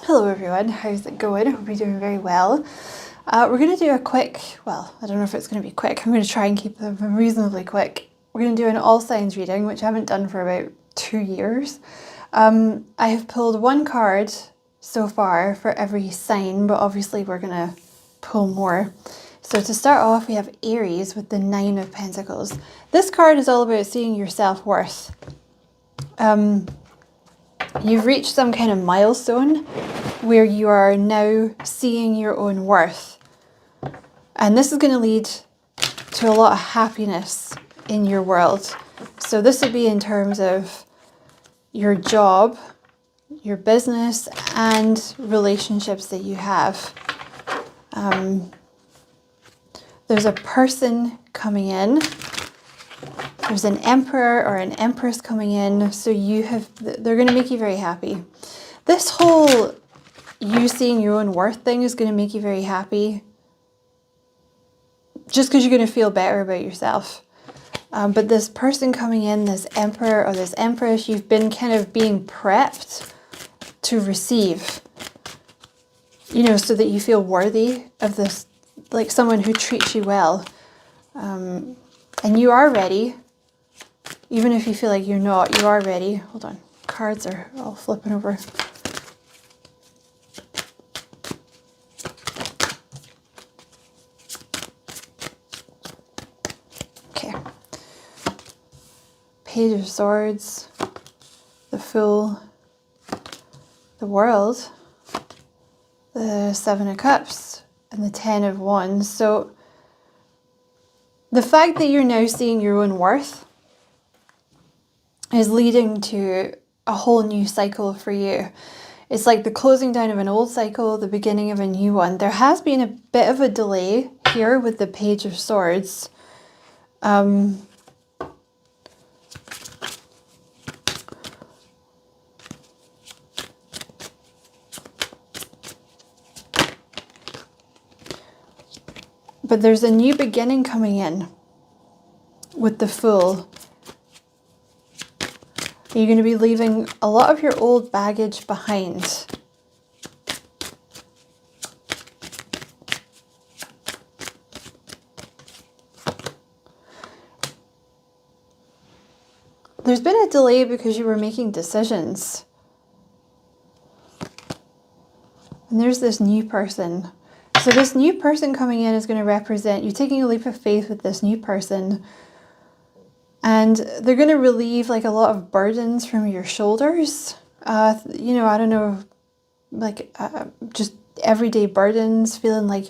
Hello everyone, how's it going? I hope you're doing very well. We're going to do a quick, well, I don't know if it's going to be quick, I'm going to try and keep them reasonably quick. We're going to do an all signs reading, which I haven't done for about 2 years. I have pulled one card so far for every sign, but obviously we're going to pull more. So to start off, we have Aries with the 9 of Pentacles. This card is all about seeing your self-worth. You've reached some kind of milestone where you are now seeing your own worth. And this is going to lead to a lot of happiness in your world. So this would be in terms of your job, your business, and relationships that you have. There's a person coming in. There's an emperor or an empress coming in. So they're going to make you very happy. This whole you seeing your own worth thing is going to make you very happy. Just because you're going to feel better about yourself. But this person coming in, this emperor or this empress, you've been kind of being prepped to receive. You know, so that you feel worthy of this, like someone who treats you well. And you are ready. Even if you feel like you're not, you are ready. Hold on. Cards are all flipping over. Okay. Page of Swords. The Fool. The World. The 7 of Cups. And the 10 of Wands. So the fact that you're now seeing your own worth is leading to a whole new cycle for you. It's like the closing down of an old cycle, the beginning of a new one. There has been a bit of a delay here with the Page of Swords. But there's a new beginning coming in with the Fool. You're going to be leaving a lot of your old baggage behind. There's been a delay because you were making decisions. And there's this new person. So this new person coming in is going to represent you taking a leap of faith with this new person. And they're going to relieve like a lot of burdens from your shoulders. You know, I don't know, like just everyday burdens, feeling like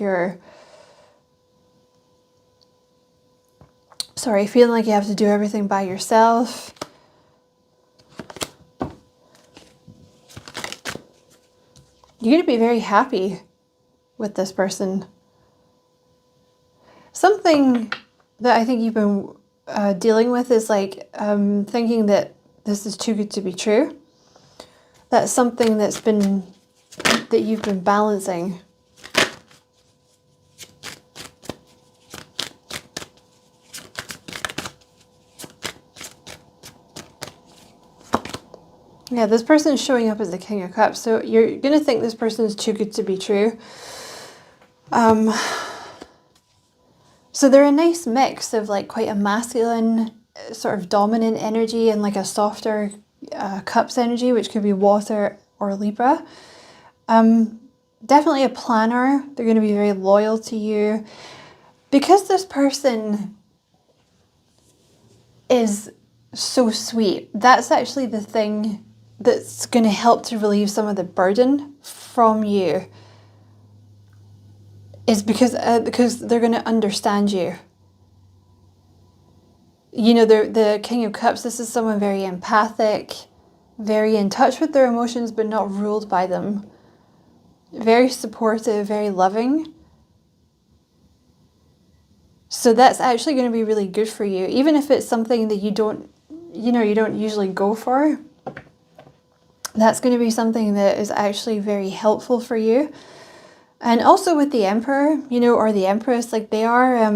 feeling like you have to do everything by yourself. You're going to be very happy with this person. Something that I think you've been dealing with is like thinking that this is too good to be true. That's something that you've been balancing. Yeah, this person is showing up as the King of Cups. So you're going to think this person is too good to be true. So they're a nice mix of like quite a masculine sort of dominant energy and like a softer Cups energy, which could be Water or Libra. Definitely a planner. They're going to be very loyal to you. Because this person is so sweet, that's actually the thing that's going to help to relieve some of the burden from you. Is because they're going to understand you. You know, the King of Cups, this is someone very empathic, very in touch with their emotions, but not ruled by them. Very supportive, very loving. So that's actually going to be really good for you. Even if it's something that you don't usually go for. That's going to be something that is actually very helpful for you. And also with the Emperor, you know, or the Empress, like they are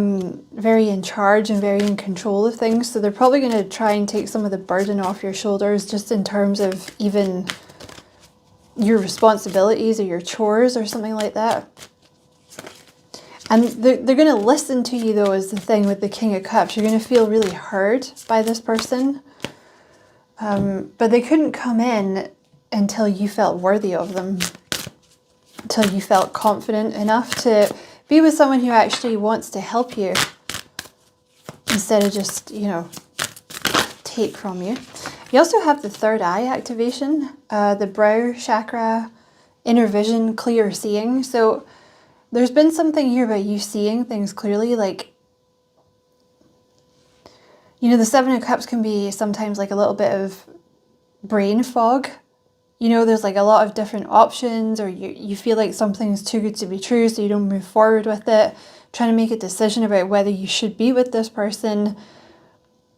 very in charge and very in control of things. So they're probably going to try and take some of the burden off your shoulders just in terms of even your responsibilities or your chores or something like that. And they're going to listen to you, though, is the thing with the King of Cups. You're going to feel really heard by this person. But they couldn't come in until you felt worthy of them. Until you felt confident enough to be with someone who actually wants to help you. Instead of just, you know, take from you. You also have the third eye activation. The brow chakra, inner vision, clear seeing. So there's been something here about you seeing things clearly, like, you know, the Seven of Cups can be sometimes like a little bit of brain fog. You know, there's like a lot of different options, or you feel like something's too good to be true, so you don't move forward with it, trying to make a decision about whether you should be with this person.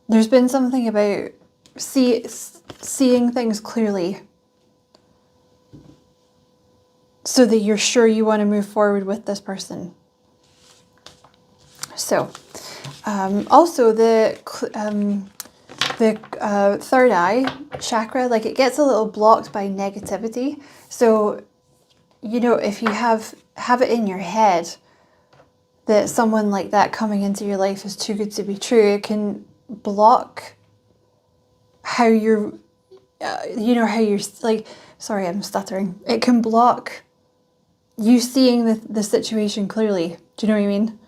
There's been something about seeing things clearly, so that you're sure you want to move forward with this person. So, also the third eye chakra, like, it gets a little blocked by negativity. So, you know, if you have it in your head that someone like that coming into your life is too good to be true, it can block how you're, you know, how you're, like, sorry, I'm stuttering. It can block you seeing the situation clearly. Do you know what I mean?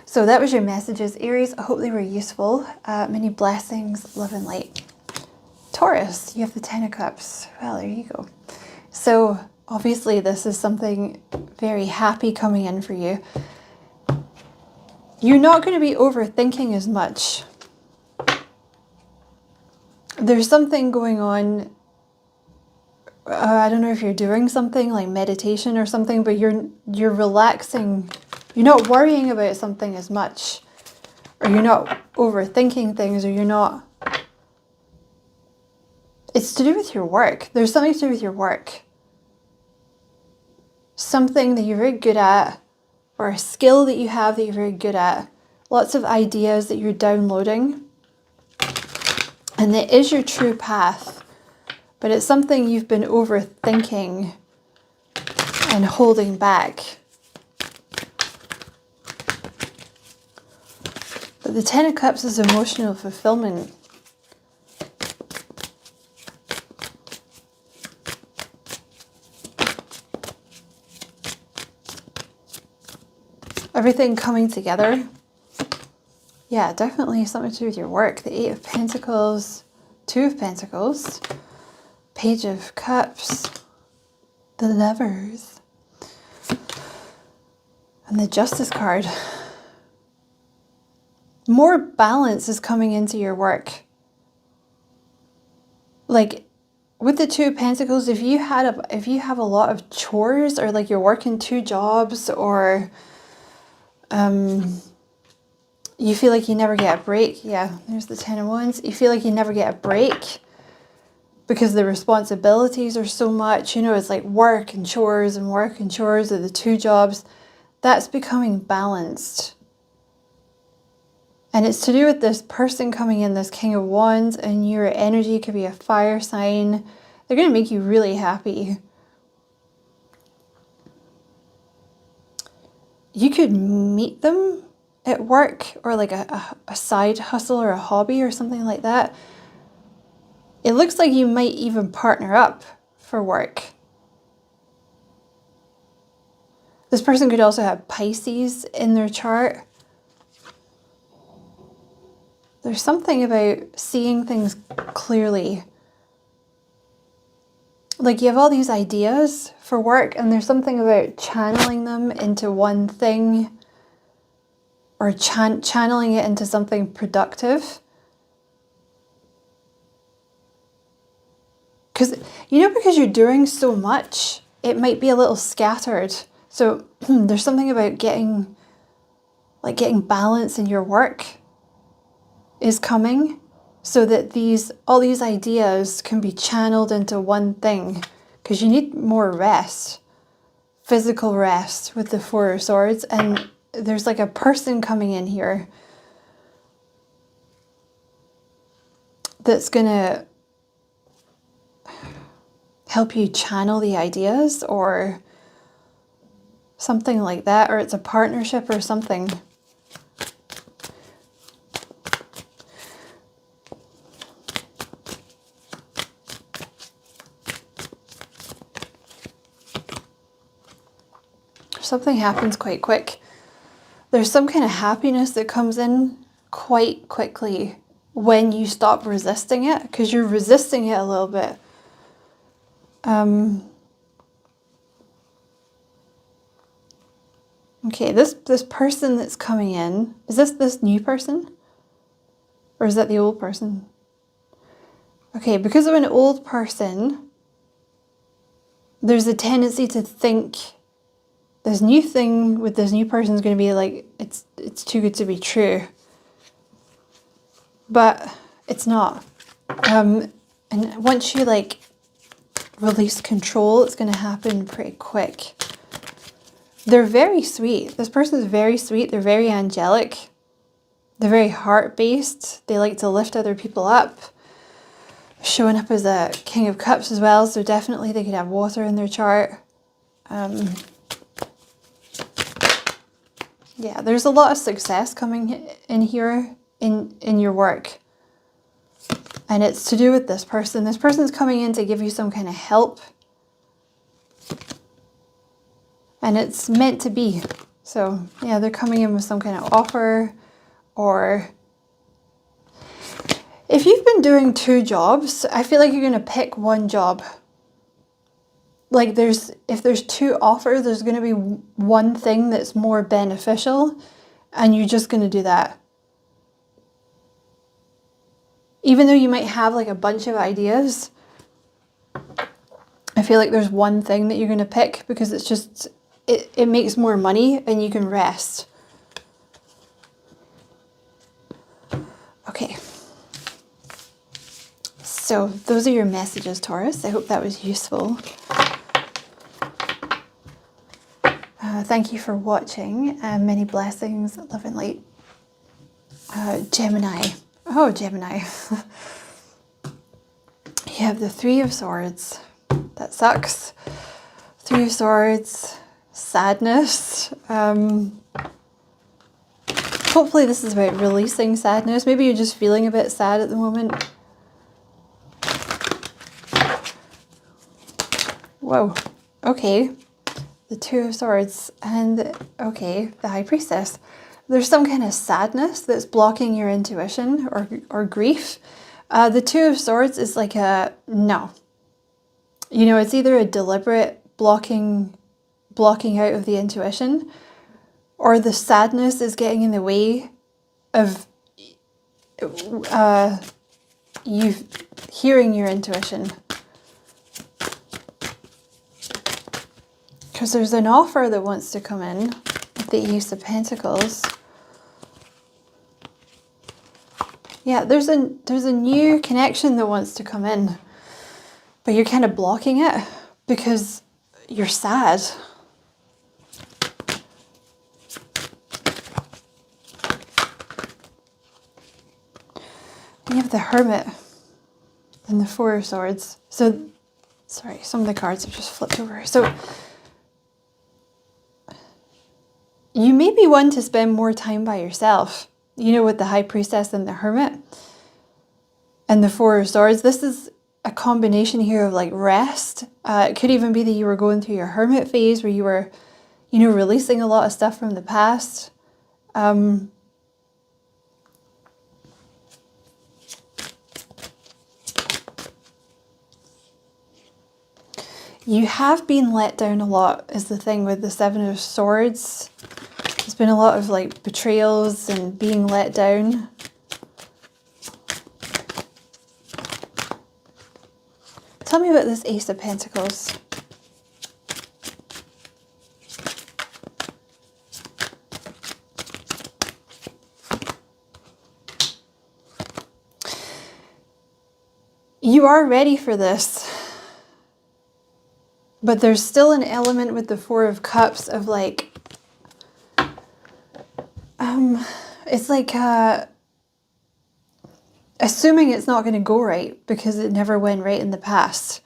So that was your messages, Aries. I hope they were useful. Many blessings, love and light. Taurus, you have the Ten of Cups. Well, there you go. So obviously this is something very happy coming in for you. You're not going to be overthinking as much. There's something going on. I don't know if you're doing something like meditation or something, but you're relaxing. You're not worrying about something as much, or you're not overthinking things, or you're not. It's to do with your work. There's something to do with your work. Something that you're very good at, or a skill that you have that you're very good at. Lots of ideas that you're downloading. And that is your true path. But it's something you've been overthinking and holding back. But the Ten of Cups is emotional fulfillment. Everything coming together. Yeah, definitely something to do with your work. The Eight of Pentacles, Two of Pentacles, Page of Cups, the Lovers, and the Justice card. More balance is coming into your work. Like with the Two of Pentacles, if you have a lot of chores, or like you're working two jobs, or you feel like you never get a break. Yeah, there's the Ten of Wands. You feel like you never get a break because the responsibilities are so much. You know, it's like work and chores, or the two jobs. That's becoming balanced. And it's to do with this person coming in, this King of Wands, and your energy could be a fire sign. They're going to make you really happy. You could meet them at work, or like a side hustle or a hobby or something like that. It looks like you might even partner up for work. This person could also have Pisces in their chart. There's something about seeing things clearly. Like you have all these ideas for work, and there's something about channeling them into one thing, or channeling it into something productive. Because, you know, because you're doing so much, it might be a little scattered. So there's something about getting balance in your work is coming, so that all these ideas can be channeled into one thing. Because you need more rest, physical rest, with the Four of Swords. And there's like a person coming in here that's gonna help you channel the ideas or something like that, or it's a partnership or something. Something happens quite quick. There's some kind of happiness that comes in quite quickly when you stop resisting it, because you're resisting it a little bit. Okay, this person that's coming in, is this new person? Or is that the old person? Okay, because of an old person, there's a tendency to think this new thing with this new person is going to be like, it's too good to be true. But it's not. And once you like release control, it's going to happen pretty quick. They're very sweet. This person is very sweet. They're very angelic. They're very heart-based. They like to lift other people up. Showing up as a King of Cups as well, so definitely they could have water in their chart. Yeah, there's a lot of success coming in here in your work. And it's to do with this person. This person's coming in to give you some kind of help. And it's meant to be. So yeah, they're coming in with some kind of offer, or if you've been doing 2 jobs, I feel like you're going to pick one job. Like if there's 2 offers, there's going to be one thing that's more beneficial, and you're just going to do that. Even though you might have like a bunch of ideas, I feel like there's one thing that you're going to pick because it's just, it makes more money and you can rest. Okay. So those are your messages, Taurus. I hope that was useful. Thank you for watching. Many blessings, love and light. Gemini. Oh, Gemini. You have the 3 of Swords. That sucks. 3 of Swords. Sadness. Hopefully this is about releasing sadness. Maybe you're just feeling a bit sad at the moment. Whoa. Okay. The 2 of Swords and, okay, the High Priestess. There's some kind of sadness that's blocking your intuition or grief. The 2 of Swords is like a no. You know, it's either a deliberate blocking out of the intuition, or the sadness is getting in the way of you hearing your intuition. Because there's an offer that wants to come in with the Ace of Pentacles. Yeah, there's a new connection that wants to come in, but you're kind of blocking it because you're sad. You have the Hermit and the 4 of Swords. So, sorry, some of the cards have just flipped over. So, you may be one to spend more time by yourself, you know, with the High Priestess and the Hermit and the 4 of Swords. This is a combination here of like rest. It could even be that you were going through your Hermit phase where you were, you know, releasing a lot of stuff from the past. You have been let down a lot is the thing with the 7 of Swords. There's been a lot of like betrayals and being let down. Tell me about this Ace of Pentacles. You are ready for this. But there's still an element with the 4 of Cups of like, it's like assuming it's not going to go right because it never went right in the past.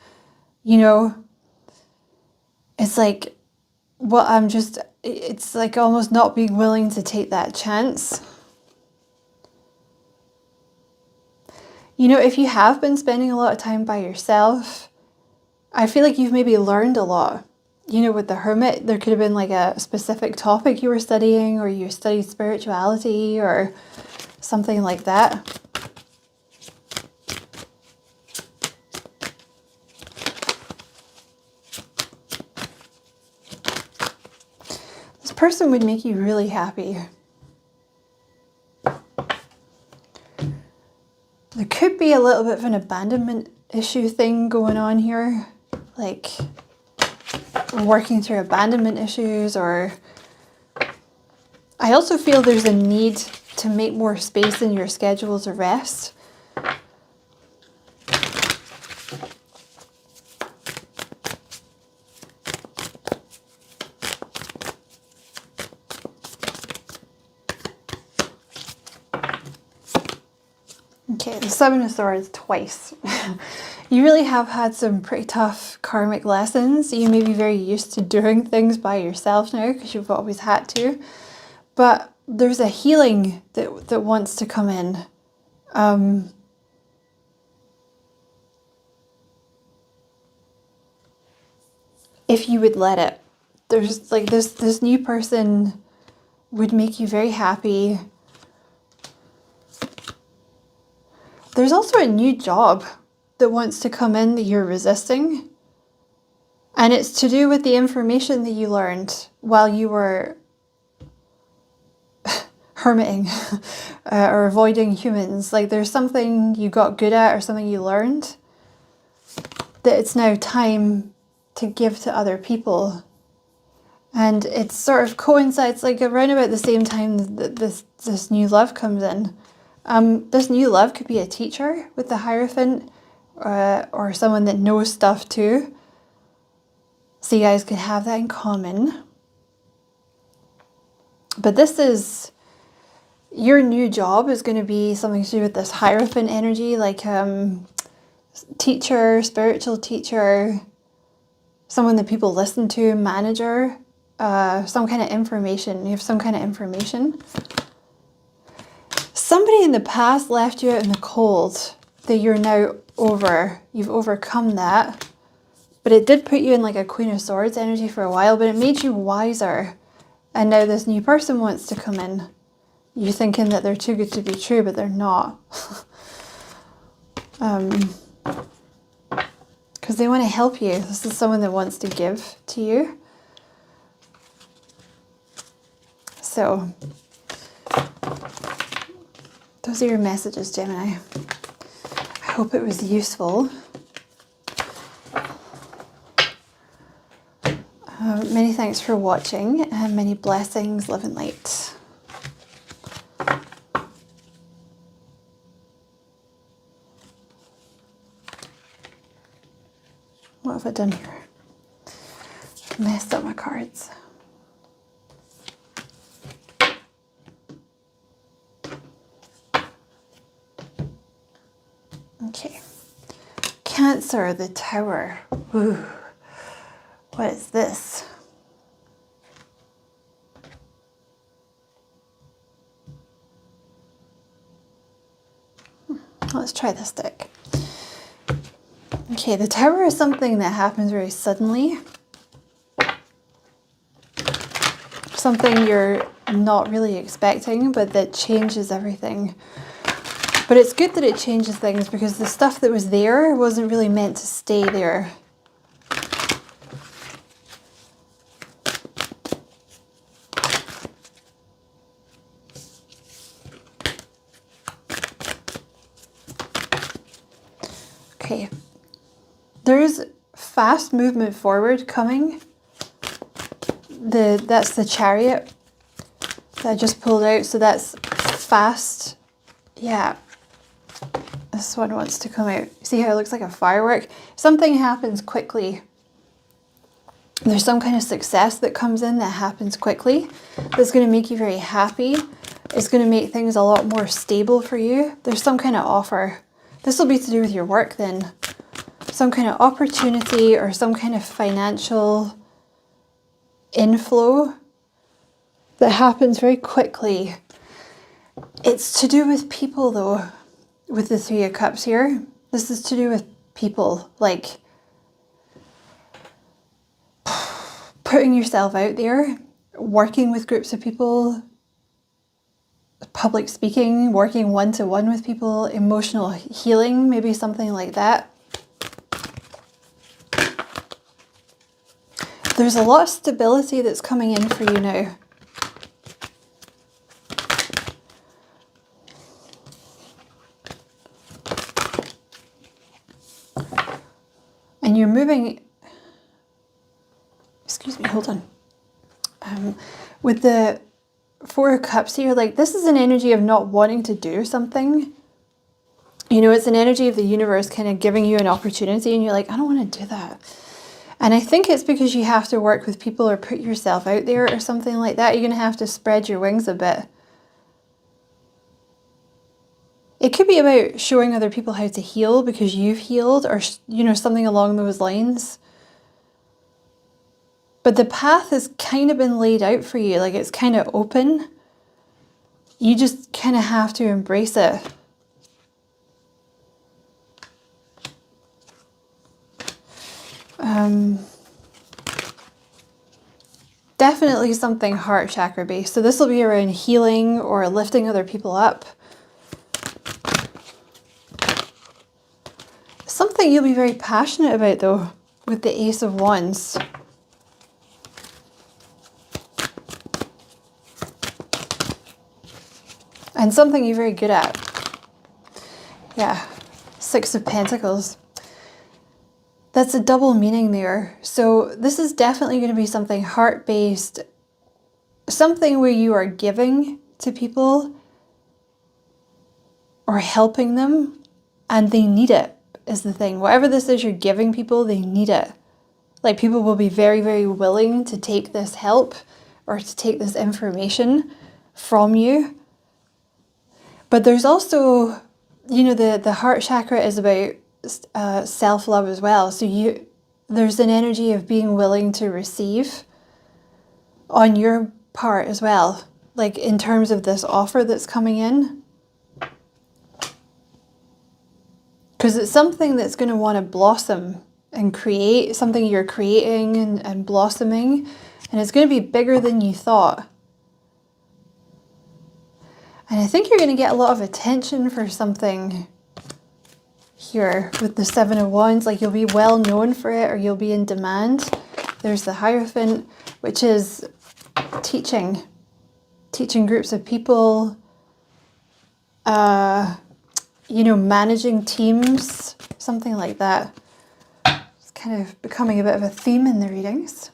You know, it's like it's like almost not being willing to take that chance. You know, if you have been spending a lot of time by yourself, I feel like you've maybe learned a lot. You know, with the Hermit, there could have been like a specific topic you were studying, or you studied spirituality or something like that. This person would make you really happy. There could be a little bit of an abandonment issue thing going on here, like working through abandonment issues, or I also feel there's a need to make more space in your schedule to rest. Okay, the Seven of Swords twice. You really have had some pretty tough karmic lessons. You may be very used to doing things by yourself now because you've always had to. But there's a healing that wants to come in. If you would let it. There's like this new person would make you very happy. There's also a new job that wants to come in that you're resisting. And it's to do with the information that you learned while you were hermiting or avoiding humans. Like there's something you got good at or something you learned that it's now time to give to other people. And it sort of coincides like around about the same time that this new love comes in. This new love could be a teacher with the Hierophant, or someone that knows stuff too. So you guys could have that in common. But this is, your new job is going to be something to do with this Hierophant energy, like teacher, spiritual teacher, someone that people listen to, manager, some kind of information. You have some kind of information. Somebody in the past left you out in the cold that you're now over. You've overcome that. But it did put you in like a Queen of Swords energy for a while, but it made you wiser. And now this new person wants to come in. You're thinking that they're too good to be true, but they're not. Because they want to help you. This is someone that wants to give to you. So, those are your messages, Gemini. I hope it was useful. Many thanks for watching, and many blessings, love and light. What have I done here? I've messed up my cards. Okay. Cancer, the Tower. Ooh. What is this? Let's try this deck. Okay, the Tower is something that happens very suddenly. Something you're not really expecting, but that changes everything. But it's good that it changes things because the stuff that was there wasn't really meant to stay there. Okay, there's fast movement forward coming. That's the Chariot that I just pulled out, so that's fast. Yeah, this one wants to come out. See how it looks like a firework? Something happens quickly. There's some kind of success that comes in that happens quickly. That's going to make you very happy. It's going to make things a lot more stable for you. There's some kind of offer. This will be to do with your work then. some kind of opportunity or some kind of financial inflow that happens very quickly. It's to do with people though, with the Three of Cups here. This is to do with people, like putting yourself out there, working with groups of people, public speaking, working one-to-one with people, emotional healing, maybe something like that. There's a lot of stability that's coming in for you now. And you're moving, excuse me, hold on. With the Four of Cups here, like this is an energy of not wanting to do something. You know, it's an energy of the universe kind of giving you an opportunity and you're like, I don't want to do that. And I think it's because you have to work with people or put yourself out there or something like that. You're going to have to spread your wings a bit. It could be about showing other people how to heal because you've healed, or, you know, something along those lines. But the path has kind of been laid out for you, like it's kind of open. You just kind of have to embrace it. Definitely something heart chakra based. So this will be around healing or lifting other people up. Something you'll be very passionate about though, with the Ace of Wands. And something you're very good at. Yeah, Six of Pentacles. That's a double meaning there. So this is definitely going to be something heart-based, something where you are giving to people or helping them and they need it is the thing. Whatever this is you're giving people, they need it. Like people will be very, very willing to take this help or to take this information from you. But there's also, you know, the heart chakra is about self-love as well. So there's an energy of being willing to receive on your part as well. Like in terms of this offer that's coming in. Because it's something that's going to want to blossom and create, something you're creating and blossoming. And it's going to be bigger than you thought. And I think you're going to get a lot of attention for something here with the Seven of Wands. Like you'll be well known for it or you'll be in demand. There's the Hierophant, which is teaching groups of people, you know, managing teams, something like that. It's kind of becoming a bit of a theme in the readings.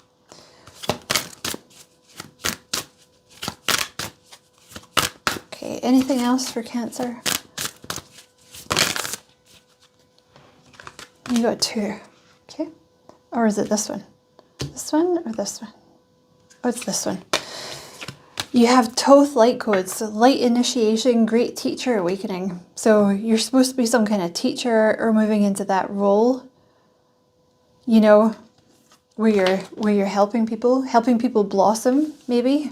Okay, anything else for Cancer? You got two, okay? Or is it this one? This one or this one? Oh, it's this one. You have Thoth light codes, so light initiation, great teacher awakening. So you're supposed to be some kind of teacher or moving into that role, you know, where you're helping people blossom, maybe.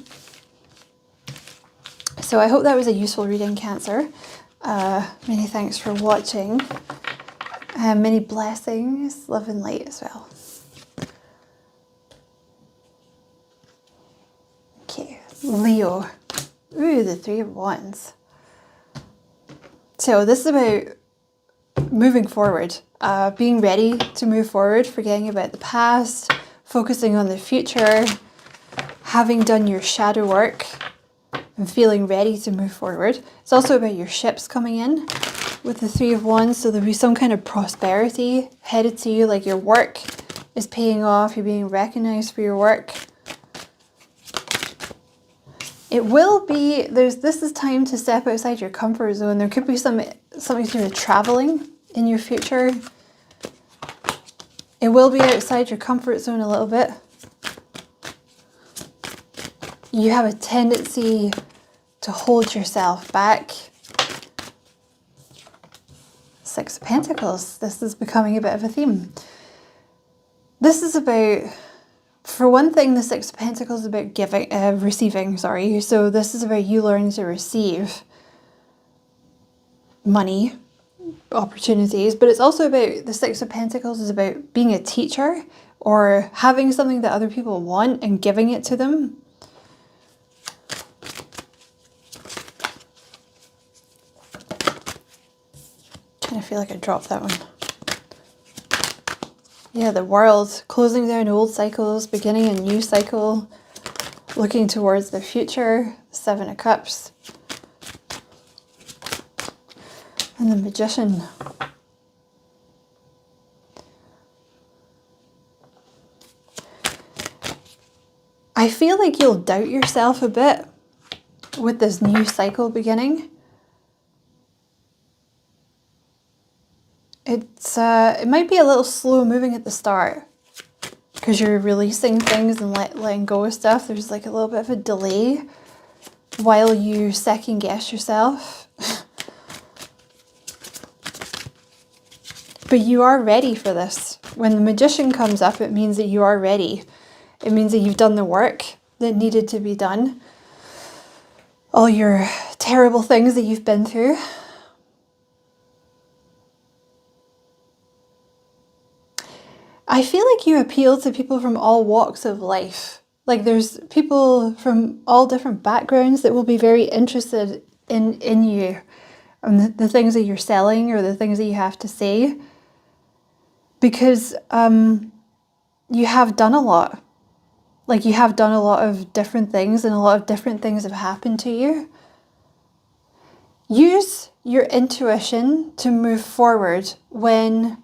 So I hope that was a useful reading, Cancer. Many thanks for watching. Many blessings, love and light as well. Okay, Leo. Ooh, the Three of Wands. So this is about moving forward, being ready to move forward, forgetting about the past, focusing on the future, having done your shadow work and feeling ready to move forward. It's also about your ships coming in with the Three of Wands, so there'll be some kind of prosperity headed to you, like your work is paying off, you're being recognized for your work. It will be, this is time to step outside your comfort zone. There could be something to do with traveling in your future. It will be outside your comfort zone a little bit. You have a tendency to hold yourself back. Six of Pentacles. This is becoming a bit of a theme. This is about, for one thing, the Six of Pentacles is about receiving, sorry. So this is about you learning to receive money, opportunities, but it's also about, the Six of Pentacles is about being a teacher or having something that other people want and giving it to them. I feel like I dropped that one. Yeah, the World, closing down old cycles, beginning a new cycle, looking towards the future, Seven of Cups. And the Magician. I feel like you'll doubt yourself a bit with this new cycle beginning. It might be a little slow moving at the start because you're releasing things and letting go of stuff. There's like a little bit of a delay while you second guess yourself. But you are ready for this. When the Magician comes up, it means that you are ready. It means that you've done the work that needed to be done. All your terrible things that you've been through. I feel like you appeal to people from all walks of life. Like there's people from all different backgrounds that will be very interested in you and the things that you're selling or the things that you have to say. Because you have done a lot. Like you have done a lot of different things and a lot of different things have happened to you. Use your intuition to move forward when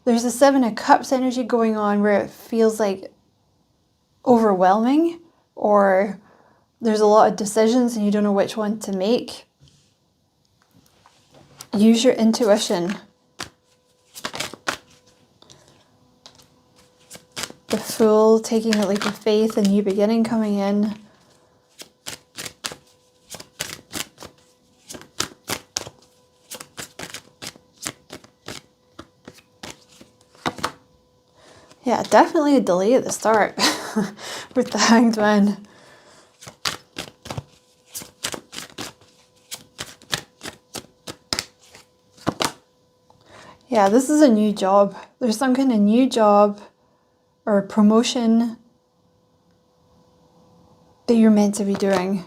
there's a Seven of Cups energy going on where it feels like overwhelming or there's a lot of decisions and you don't know which one to make. Use your intuition. The Fool, taking a leap of faith, a new beginning coming in. Yeah, definitely a delay at the start with the Hanged Man. Yeah, this is a new job. There's some kind of new job or promotion that you're meant to be doing.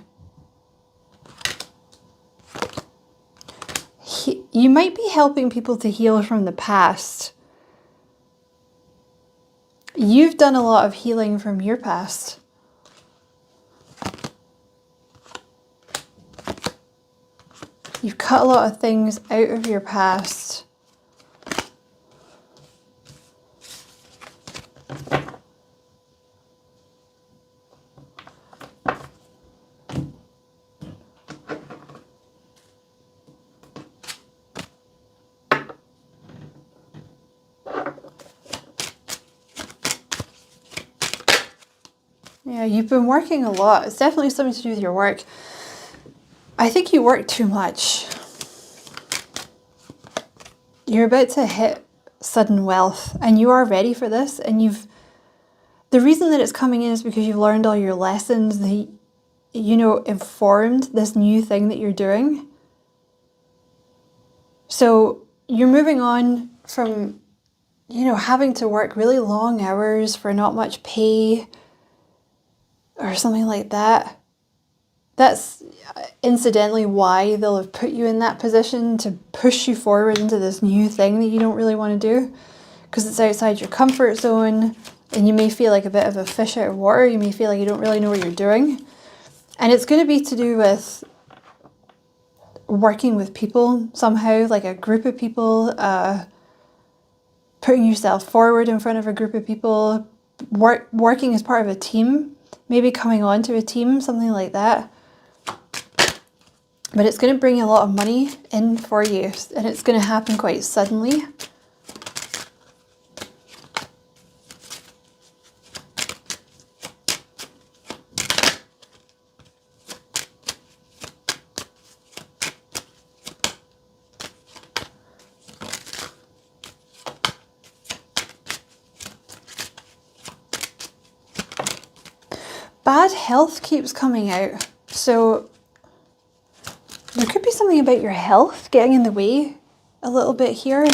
You might be helping people to heal from the past. You've done a lot of healing from your past. You've cut a lot of things out of your past. Yeah, you've been working a lot. It's definitely something to do with your work. I think you work too much. You're about to hit sudden wealth and you are ready for this. And the reason that it's coming in is because you've learned all your lessons that, informed this new thing that you're doing. So you're moving on from, having to work really long hours for not much pay or something like that. That's incidentally why they'll have put you in that position, to push you forward into this new thing that you don't really want to do, because it's outside your comfort zone and you may feel like a bit of a fish out of water. You may feel like you don't really know what you're doing. And it's going to be to do with working with people somehow, like a group of people, putting yourself forward in front of a group of people, working as part of a team, maybe coming on to a team, something like that. But it's going to bring a lot of money in for you, and it's going to happen quite suddenly. Bad health keeps coming out. So there could be something about your health getting in the way a little bit here.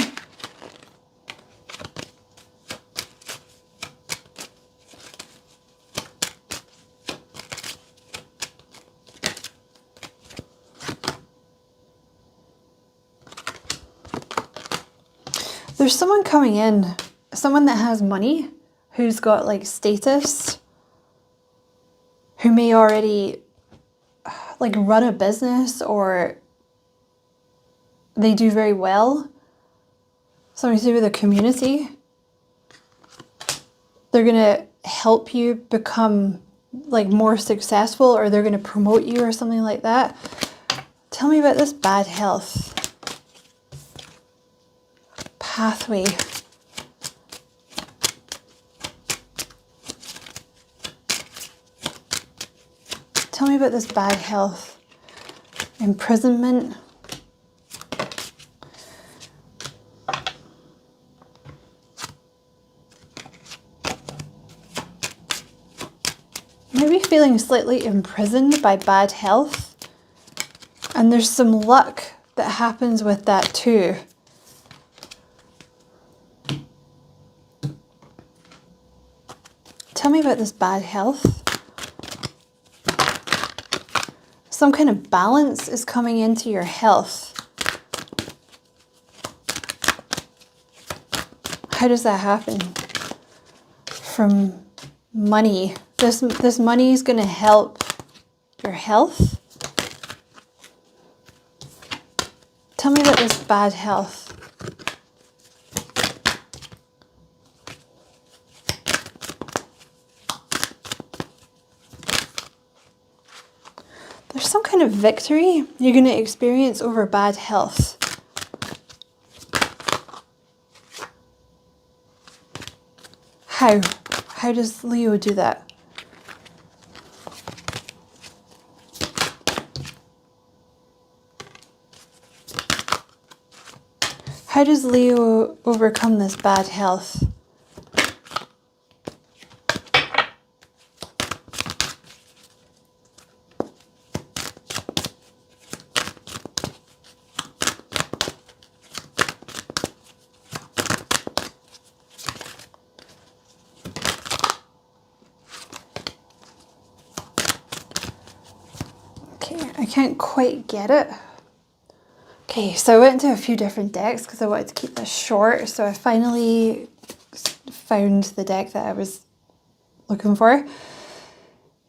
There's someone coming in, someone that has money, who's got like status, who may already like run a business, or they do very well. Something to do with the community. They're gonna help you become like more successful, or they're gonna promote you or something like that. Tell me about this bad health pathway. Tell me about this bad health. Imprisonment. Maybe feeling slightly imprisoned by bad health. And there's some luck that happens with that too. Tell me about this bad health. Some kind of balance is coming into your health. How does that happen? From money. This money is going to help your health. Tell me about this bad health. There's some kind of victory you're going to experience over bad health. How? How does Leo do that? How does Leo overcome this bad health? Okay, I can't quite get it. Okay, so I went into a few different decks because I wanted to keep this short. So I finally found the deck that I was looking for.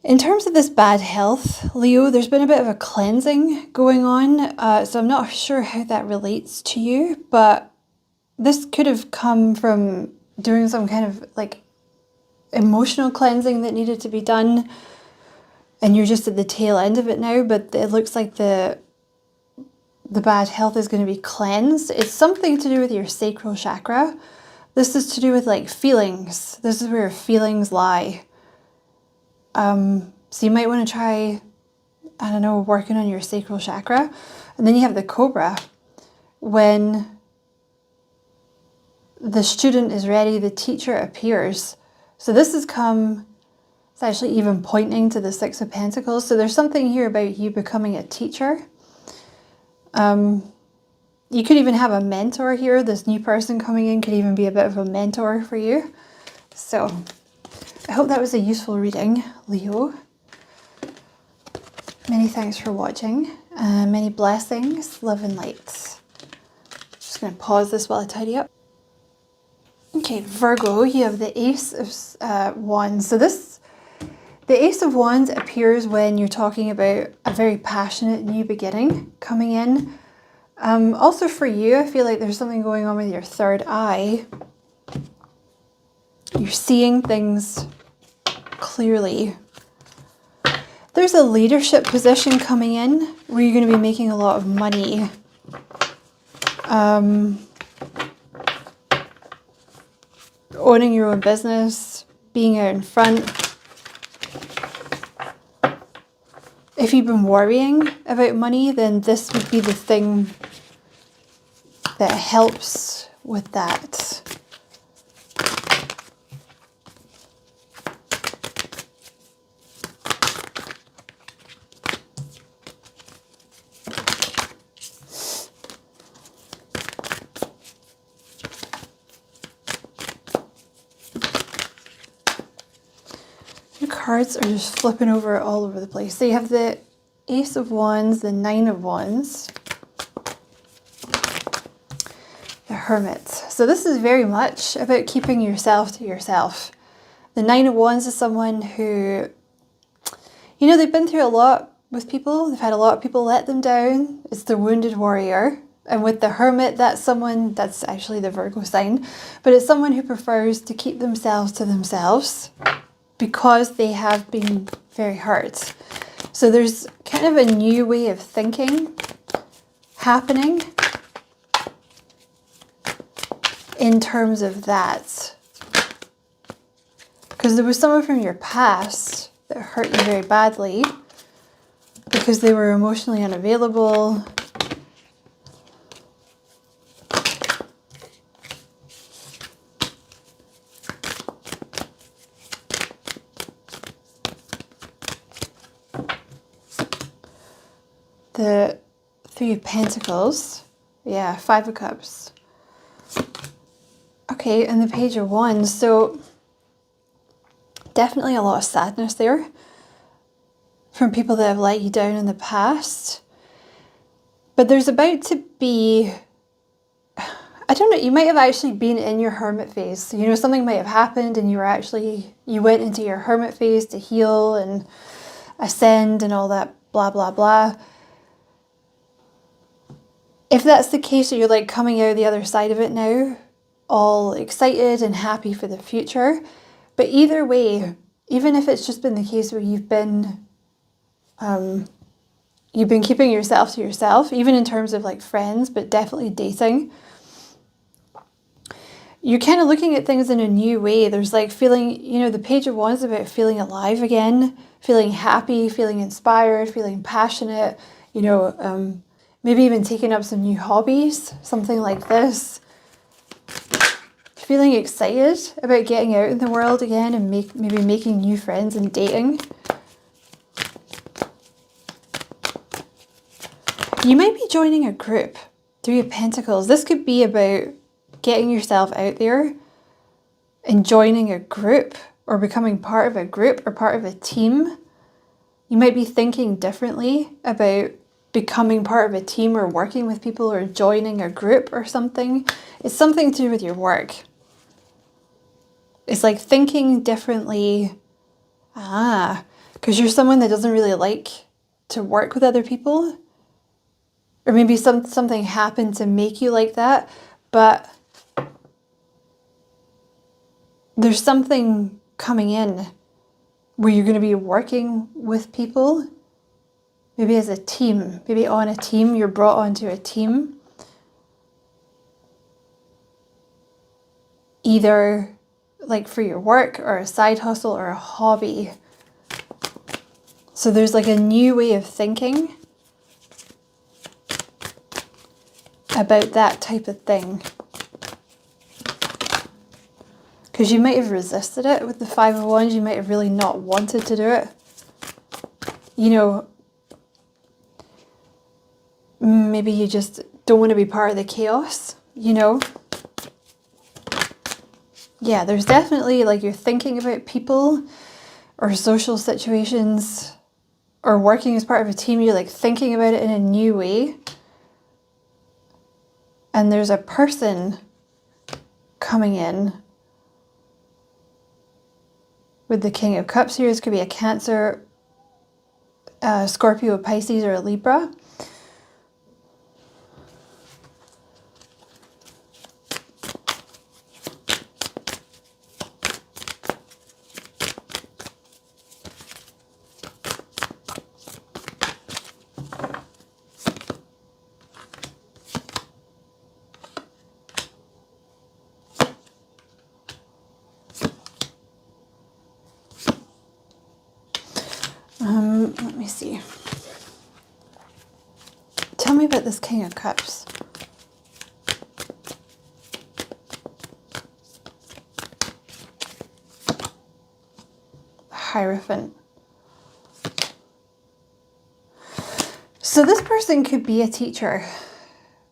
In terms of this bad health, Leo, there's been a bit of a cleansing going on. So I'm not sure how that relates to you, but this could have come from doing some kind of like emotional cleansing that needed to be done. And you're just at the tail end of it now, but it looks like the bad health is going to be cleansed. It's something to do with your sacral chakra. This is to do with like feelings. This is where feelings lie. So you might want to try, I don't know, working on your sacral chakra. And then you have the cobra. When the student is ready, the teacher appears. So this has come, it's actually even pointing to the Six of Pentacles. So there's something here about you becoming a teacher. You could even have a mentor here. This new person coming in could even be a bit of a mentor for you. So I hope that was a useful reading, Leo. Many thanks for watching. Many blessings, love and light. Just going to pause this while I tidy up. Okay, Virgo, you have the Ace of Wands. So the Ace of Wands appears when you're talking about a very passionate new beginning coming in. Also for you, I feel like there's something going on with your third eye. You're seeing things clearly. There's a leadership position coming in where you're going to be making a lot of money. Owning your own business, being out in front. If you've been worrying about money, then this would be the thing that helps with that. cards are just flipping over all over the place. So you have the Ace of Wands, the Nine of Wands, the Hermit. So this is very much about keeping yourself to yourself. The Nine of Wands is someone who, you know, they've been through a lot with people. They've had a lot of people let them down. It's the wounded warrior. And with the Hermit, that's someone, that's actually the Virgo sign, but it's someone who prefers to keep themselves to themselves because they have been very hurt. So there's kind of a new way of thinking happening in terms of that. Because there was someone from your past that hurt you very badly because they were emotionally unavailable. The Three of Pentacles. Yeah, Five of Cups. Okay, and the Page of Wands. So definitely a lot of sadness there from people that have let you down in the past. But there's about to be, I don't know, you might have actually been in your hermit phase. You know, something might have happened and you went into your hermit phase to heal and ascend and all that blah, blah, blah. If that's the case, you're like coming out the other side of it now, all excited and happy for the future. But either way, even if it's just been the case where you've been keeping yourself to yourself, even in terms of like friends, but definitely dating, you're kind of looking at things in a new way. There's like feeling, you know, the Page of Wands is about feeling alive again, feeling happy, feeling inspired, feeling passionate, you know, maybe even taking up some new hobbies, something like this. Feeling excited about getting out in the world again and maybe making new friends and dating. You might be joining a group. Three of Pentacles. This could be about getting yourself out there and joining a group or becoming part of a group or part of a team. You might be thinking differently about becoming part of a team or working with people or joining a group or something. It's something to do with your work. It's like thinking differently. Because you're someone that doesn't really like to work with other people. Or maybe something happened to make you like that. But there's something coming in where you're going to be working with people. Maybe as a team, maybe on a team, you're brought onto a team. Either like for your work or a side hustle or a hobby. So there's like a new way of thinking about that type of thing. Because you might have resisted it with the Five of Wands, you might have really not wanted to do it. You know, maybe you just don't want to be part of the chaos, you know? Yeah, there's definitely like you're thinking about people or social situations or working as part of a team. You're like thinking about it in a new way. And there's a person coming in with the King of Cups here. This could be a Cancer, Scorpio, Pisces, or a Libra. Let me see. Tell me about this King of Cups. Hierophant. So this person could be a teacher,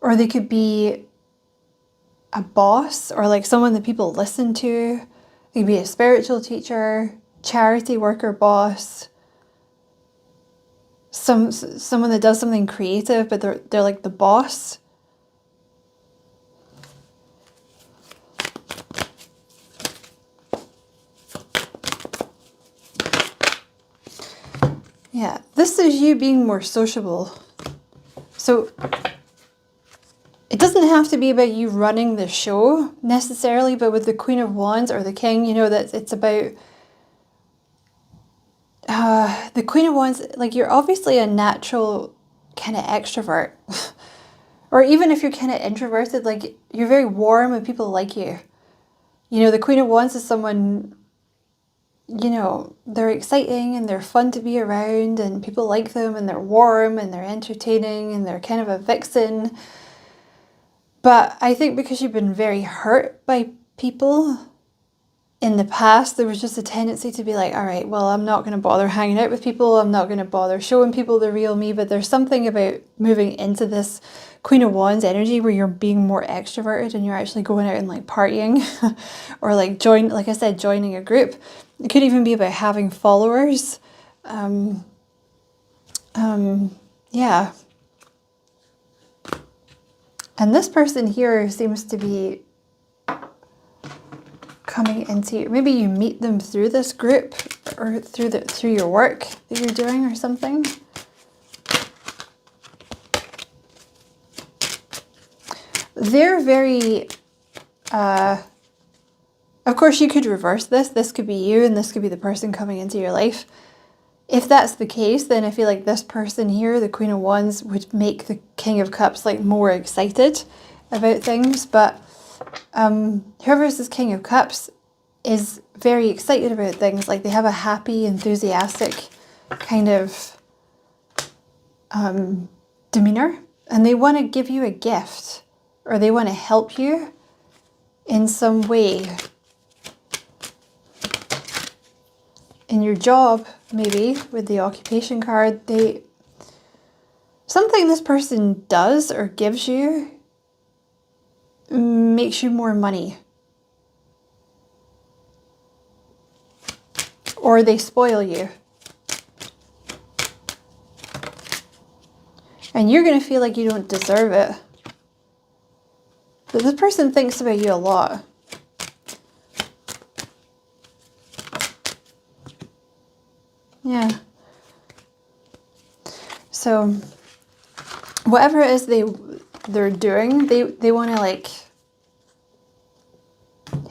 or they could be a boss, or like someone that people listen to. They could be a spiritual teacher, charity worker boss, someone that does something creative, but they're like the boss. Yeah, this is you being more sociable. So it doesn't have to be about you running the show necessarily, but with the Queen of Wands or the King, you know, that it's about the Queen of Wands, like you're obviously a natural kind of extrovert. Or even if you're kind of introverted, like you're very warm and people like you. You know, the Queen of Wands is someone, you know, they're exciting and they're fun to be around and people like them and they're warm and they're entertaining and they're kind of a vixen. But I think because you've been very hurt by people in the past, there was just a tendency to be like, all right, well, I'm not going to bother hanging out with people. I'm not going to bother showing people the real me. But there's something about moving into this Queen of Wands energy where you're being more extroverted and you're actually going out and like partying or like like I said, joining a group. It could even be about having followers. Yeah. And this person here seems to be coming into, maybe you meet them through this group or through your work that you're doing or something. They're very, of course you could reverse this. This could be you and this could be the person coming into your life. If that's the case, then I feel like this person here, the Queen of Wands, would make the King of Cups like more excited about things. But whoever is this King of Cups is very excited about things. Like they have a happy, enthusiastic kind of demeanor, and they want to give you a gift or they want to help you in some way. In your job, maybe with the occupation card, something this person does or gives you makes you more money. Or they spoil you. And you're going to feel like you don't deserve it. But this person thinks about you a lot. Yeah. So whatever it is they're doing, they want to like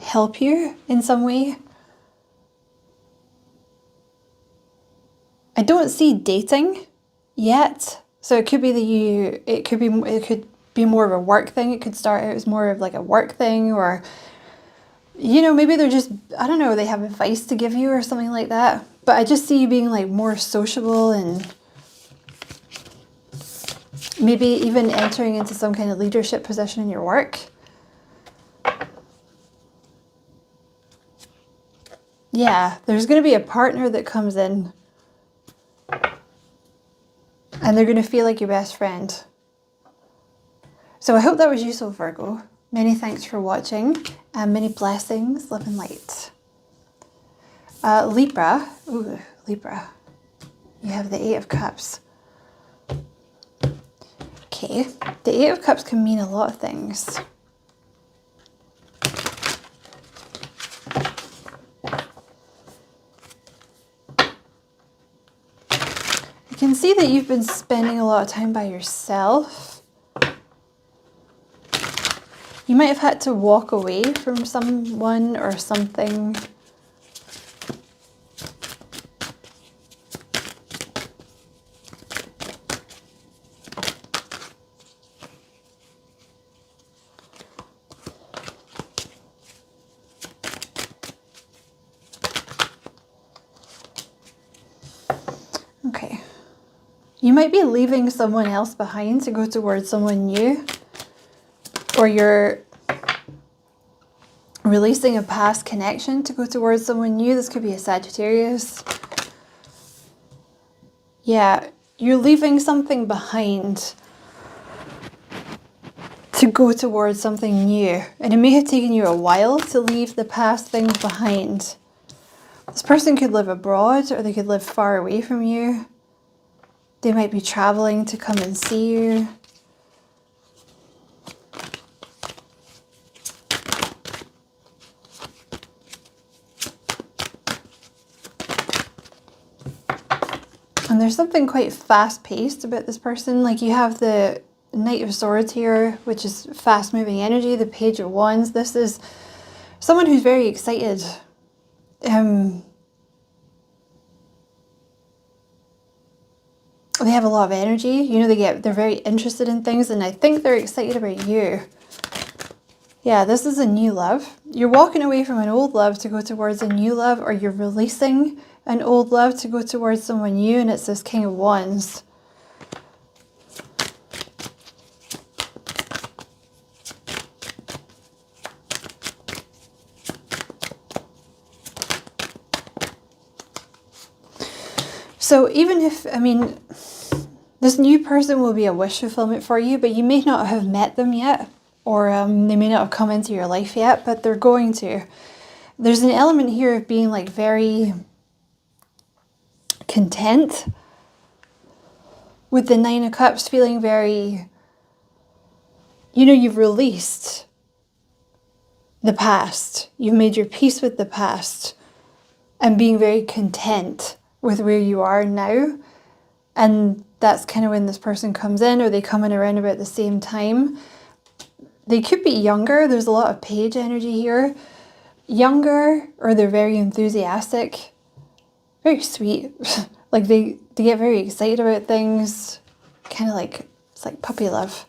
help you in some way. I don't see dating yet. So it could be that it could be more of a work thing. It could start out as more of like a work thing, or you know, maybe they're just, I don't know, they have advice to give you or something like that. But I just see you being like more sociable and maybe even entering into some kind of leadership position in your work. Yeah, there's going to be a partner that comes in and they're going to feel like your best friend. So I hope that was useful, Virgo. Many thanks for watching and many blessings, love and light. Libra. Ooh, Libra. You have the Eight of Cups. Okay, the Eight of Cups can mean a lot of things. I can see that you've been spending a lot of time by yourself. You might have had to walk away from someone or something. Okay. You might be leaving someone else behind to go towards someone new. Or you're releasing a past connection to go towards someone new. This could be a Sagittarius. Yeah, you're leaving something behind to go towards something new. And it may have taken you a while to leave the past things behind. This person could live abroad or they could live far away from you. They might be traveling to come and see you. And there's something quite fast-paced about this person. Like you have the Knight of Swords here, which is fast-moving energy. The Page of Wands. This is someone who's very excited. They have a lot of energy. You know, they're very interested in things, and I think they're excited about you. Yeah, this is a new love. You're walking away from an old love to go towards a new love, or you're releasing an old love to go towards someone new, and it's this King of Wands. So even if, I mean, this new person will be a wish fulfillment for you, but you may not have met them yet, or they may not have come into your life yet, but they're going to. There's an element here of being like very content with the Nine of Cups, feeling very, you know, you've released the past. You've made your peace with the past and being very content with where you are now. And that's kind of when this person comes in, or they come in around about the same time. They could be younger. There's a lot of Page energy here. Younger, or they're very enthusiastic. Very sweet. Like they get very excited about things. Kind of like, it's like puppy love.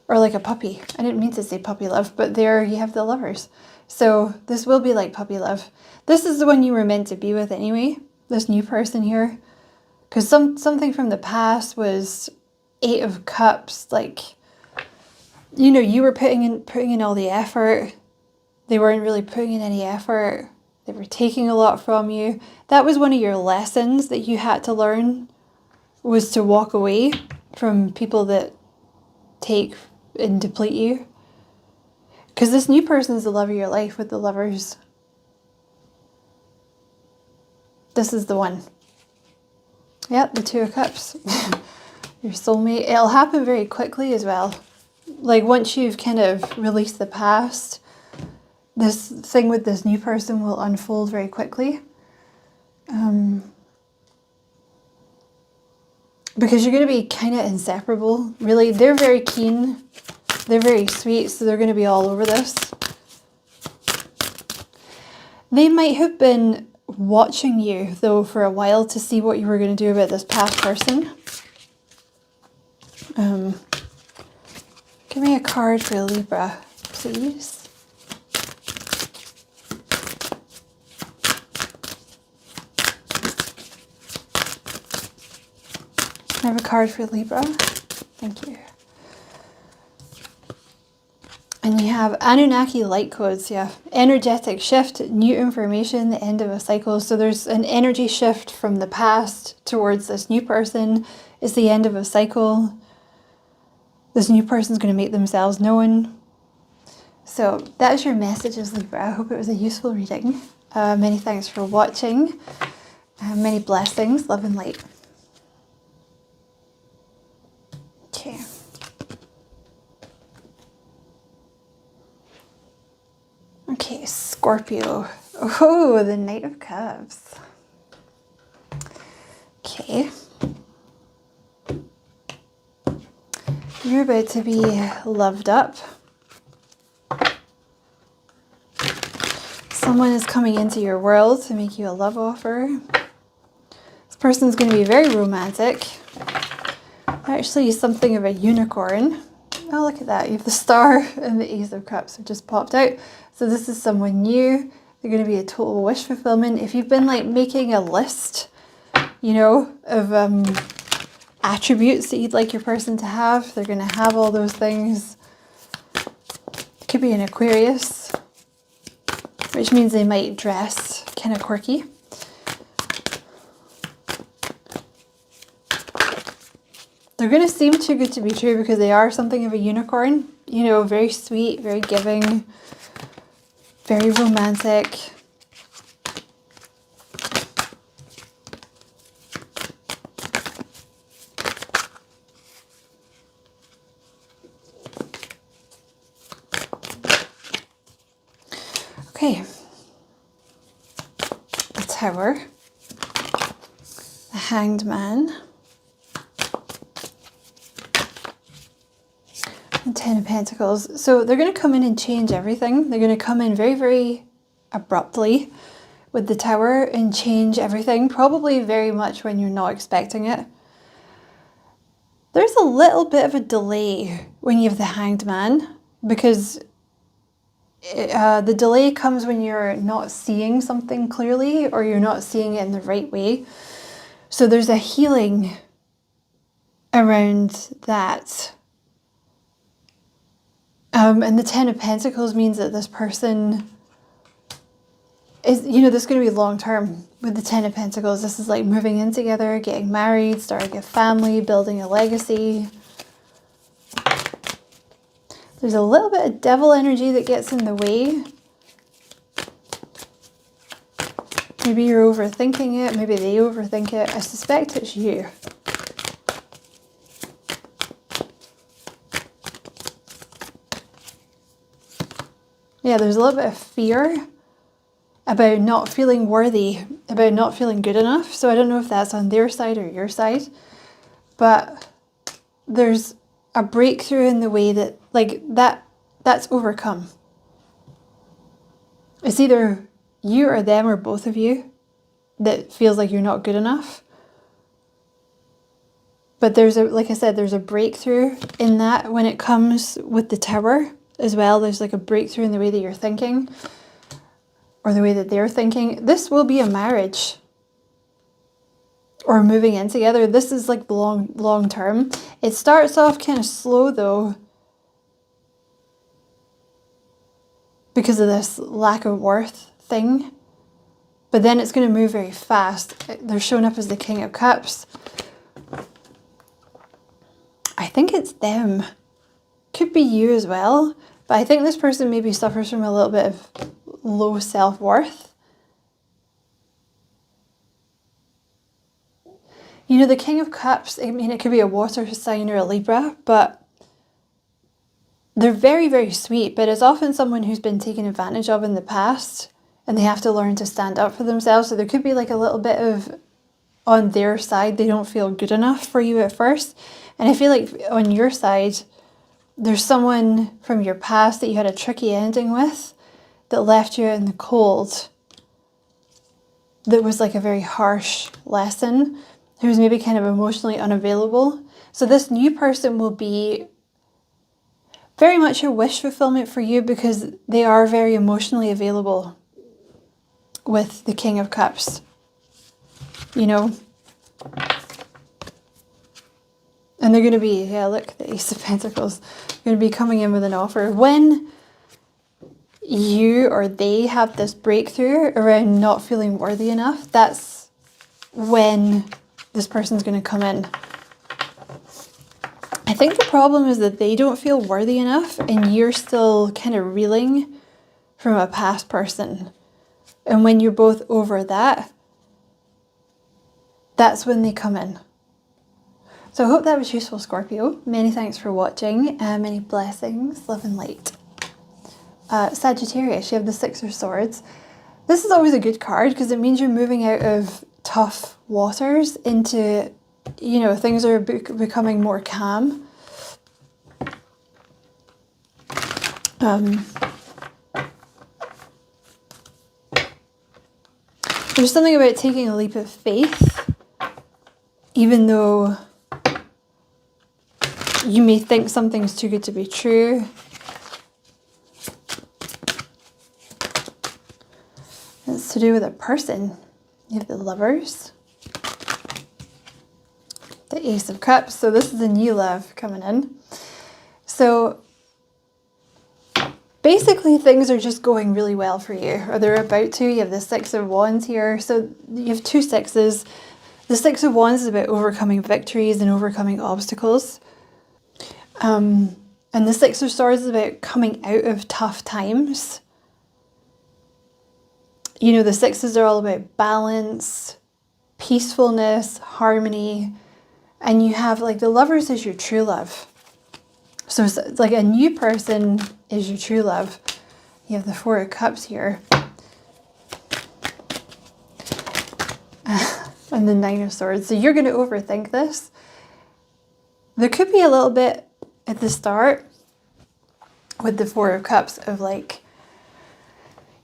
Or like a puppy. I didn't mean to say puppy love, but there you have the lovers. So this will be like puppy love. This is the one you were meant to be with anyway. This new person here. Because something from the past was Eight of Cups. Like, you know, you were putting in all the effort. They weren't really putting in any effort. They were taking a lot from you. That was one of your lessons that you had to learn, was to walk away from people that take and deplete you. Because this new person is the love of your life with the Lovers. This is the one. Yeah, the Two of Cups. Your soulmate. It'll happen very quickly as well. Like once you've kind of released the past, this thing with this new person will unfold very quickly. Because you're going to be kind of inseparable. Really, they're very keen. They're very sweet, so they're going to be all over this. They might have been watching you, though, for a while to see what you were going to do about this past person. Give me a card for Libra, please. Can I have a card for Libra? Thank you. And you have Anunnaki light codes, yeah. Energetic shift, new information, the end of a cycle. So there's an energy shift from the past towards this new person. It's the end of a cycle. This new person's going to make themselves known. So that's your messages, Libra. I hope it was a useful reading. Many thanks for watching. Many blessings, love and light. Okay. Okay, Scorpio. Oh, the Knight of Cups. Okay. You're about to be loved up. Someone is coming into your world to make you a love offer. This person's going to be very romantic. Actually, something of a unicorn. Oh, look at that. You have the Star and the Ace of Cups have just popped out. So this is someone new. They're going to be a total wish fulfillment. If you've been like making a list, you know, of attributes that you'd like your person to have, they're going to have all those things. Could be an Aquarius, which means they might dress kind of quirky. They're going to seem too good to be true because they are something of a unicorn. You know, very sweet, very giving, very romantic. Okay. The Tower. The Hanged Man. And Ten of Pentacles. So they're going to come in and change everything. They're going to come in very, very abruptly with the Tower and change everything. Probably very much when you're not expecting it. There's a little bit of a delay when you have the Hanged Man, because the delay comes when you're not seeing something clearly or you're not seeing it in the right way. So there's a healing around that. And the Ten of Pentacles means that this person is, this is going to be long term with the Ten of Pentacles. This is like moving in together, getting married, starting a family, building a legacy. There's a little bit of devil energy that gets in the way. Maybe you're overthinking it. Maybe they overthink it. I suspect it's you. Yeah, there's a little bit of fear about not feeling worthy, about not feeling good enough. So I don't know if that's on their side or your side, but there's a breakthrough in the way that, like, that's overcome. It's either you or them or both of you that feels like you're not good enough. But there's like I said, there's a breakthrough in that when it comes with the Tower as well. There's like a breakthrough in the way that you're thinking or the way that they're thinking. This will be a marriage or moving in together. This is like long term. It starts off kind of slow though, because of this lack of worth thing. But then it's going to move very fast. They're showing up as the King of Cups. I think it's them. Could be you as well. But I think this person maybe suffers from a little bit of low self-worth. The King of Cups, I mean, it could be a water sign or a Libra, but they're very, very sweet. But it's often someone who's been taken advantage of in the past, and they have to learn to stand up for themselves. So there could be like a little bit of, on their side, they don't feel good enough for you at first. And I feel like on your side, there's someone from your past that you had a tricky ending with that left you in the cold. That was like a very harsh lesson, who's maybe kind of emotionally unavailable. So this new person will be very much a wish fulfillment for you, because they are very emotionally available with the King of Cups. And they're going to be, yeah, look, the Ace of Pentacles, going to be coming in with an offer. When you or they have this breakthrough around not feeling worthy enough, that's when this person's going to come in. I think the problem is that they don't feel worthy enough and you're still kind of reeling from a past person. And when you're both over that, that's when they come in. So I hope that was useful, Scorpio. Many thanks for watching. Many blessings, love and light. Sagittarius, you have the Six of Swords. This is always a good card because it means you're moving out of tough waters into, things are becoming more calm. There's something about taking a leap of faith, even though you may think something's too good to be true. It's to do with a person. You have the Lovers, the Ace of Cups. So this is a new love coming in. So basically things are just going really well for you, or they're about to. You have the Six of Wands here. So you have two sixes. The Six of Wands is about overcoming victories and overcoming obstacles. And the Six of Swords is about coming out of tough times. The sixes are all about balance, peacefulness, harmony. And you have like the Lovers is your true love. So it's like a new person is your true love. You have the Four of Cups here. and the Nine of Swords. So you're going to overthink this. There could be a little bit at the start with the Four of Cups of like,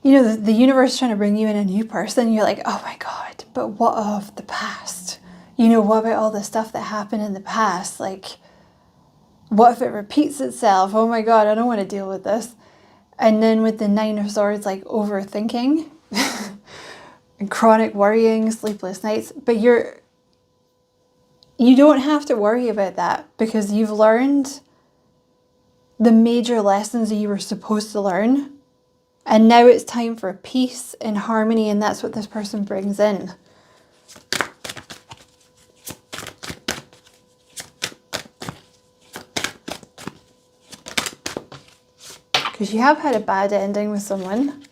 you know, the universe trying to bring you in a new person. You're like, oh my God, but what of the past? You know, what about all the stuff that happened in the past? Like, what if it repeats itself? Oh my God, I don't want to deal with this. And then with the Nine of Swords, like overthinking and chronic worrying, sleepless nights. But you don't have to worry about that because you've learned the major lessons that you were supposed to learn. And now it's time for peace and harmony, and that's what this person brings in. Because you have had a bad ending with someone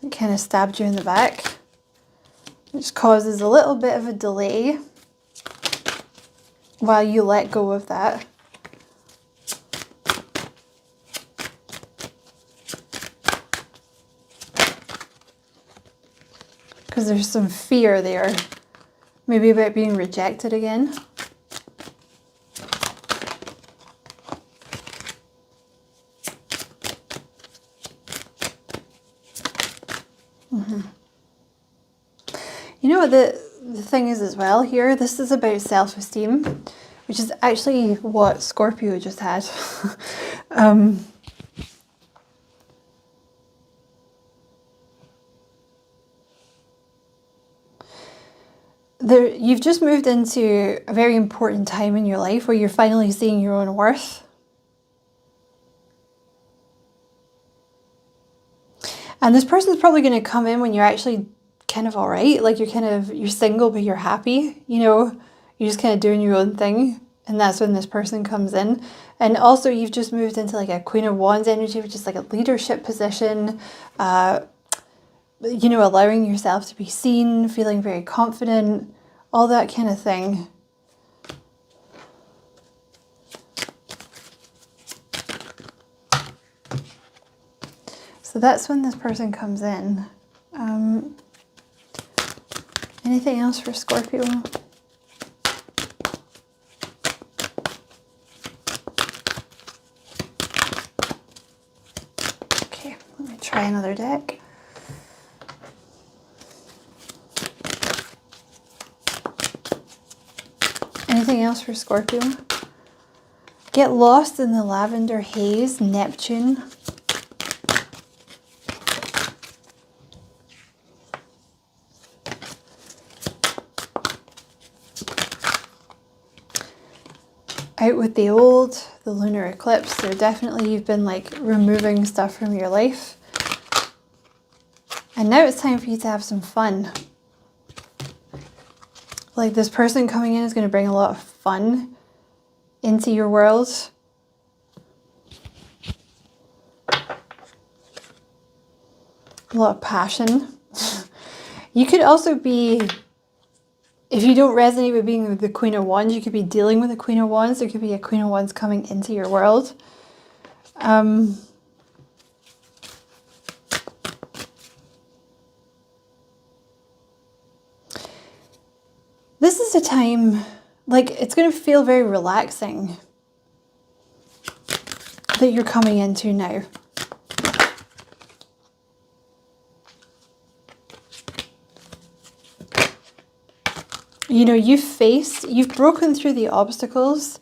that kind of stabbed you in the back, which causes a little bit of a delay while you let go of that. Because there's some fear there, maybe about being rejected again. You know what the thing is as well here? This is about self-esteem, which is actually what Scorpio just had. You've just moved into a very important time in your life where you're finally seeing your own worth. And this person's probably going to come in when you're actually kind of all right. Like you're single, but you're happy. You know, you're just kind of doing your own thing. And that's when this person comes in. And also you've just moved into like a Queen of Wands energy, which is like a leadership position. You know, allowing yourself to be seen, feeling very confident, all that kind of thing. So that's when this person comes in. Anything else for Scorpio? Okay, let me try another deck. Anything else for Scorpio? Get lost in the lavender haze, Neptune. Out with the old, the lunar eclipse. So definitely you've been like removing stuff from your life. And now it's time for you to have some fun. Like this person coming in is going to bring a lot of fun into your world. A lot of passion. You could also be, if you don't resonate with being the Queen of Wands, you could be dealing with a Queen of Wands. There could be a Queen of Wands coming into your world. This is a time, like, it's going to feel very relaxing that you're coming into now. You know, you've broken through the obstacles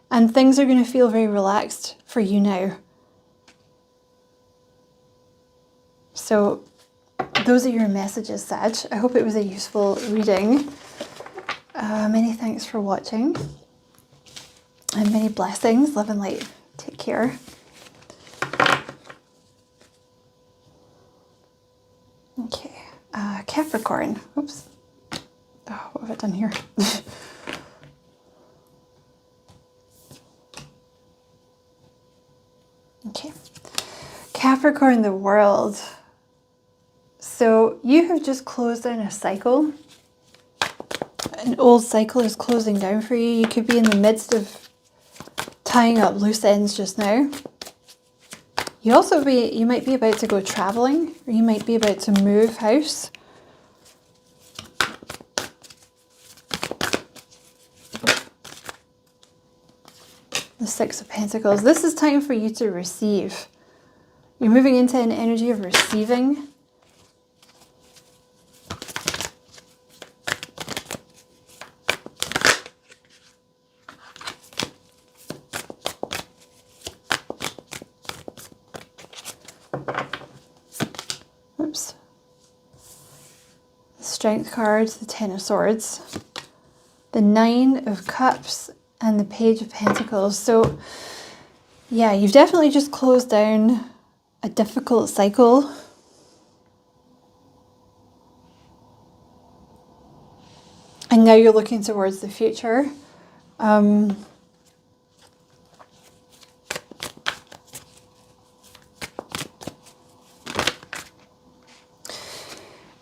and things are going to feel very relaxed for you now. So those are your messages, Sag. I hope it was a useful reading. Many thanks for watching and many blessings. Love and light. Take care. Okay, Capricorn. Oops. Oh, what have I done here? Okay. Capricorn, the world. So you have just closed down a cycle. An old cycle is closing down for you. You could be in the midst of tying up loose ends just now. You might be about to go traveling, or you might be about to move house. Six of Pentacles. This is time for you to receive. You're moving into an energy of receiving. Oops. The Strength card, the Ten of Swords, the Nine of Cups, and the Page of Pentacles. So, yeah, you've definitely just closed down a difficult cycle. And now you're looking towards the future. A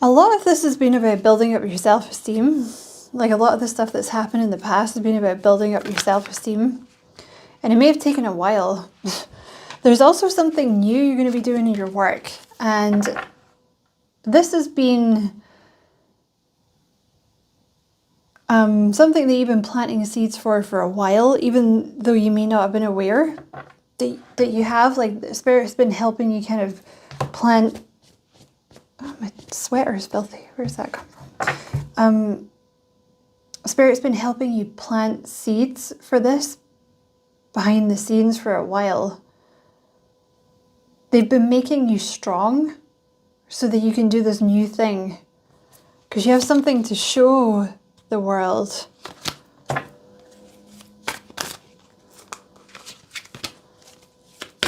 lot of this has been about building up your self-esteem. Like, a lot of the stuff that's happened in the past has been about building up your self-esteem. And it may have taken a while. There's also something new you're going to be doing in your work. And this has been something that you've been planting seeds for a while, even though you may not have been aware that you have. Like, the Spirit's been helping you kind of plant. Oh, my sweater is filthy. Where's that come from? Spirit's been helping you plant seeds for this behind the scenes for a while. They've been making you strong so that you can do this new thing. Because you have something to show the world.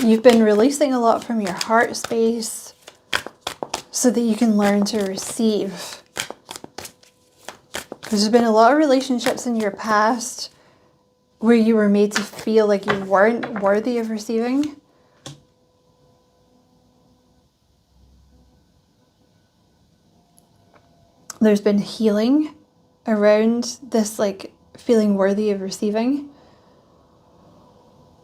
You've been releasing a lot from your heart space so that you can learn to receive. Because there's been a lot of relationships in your past where you were made to feel like you weren't worthy of receiving. There's been healing around this, like, feeling worthy of receiving.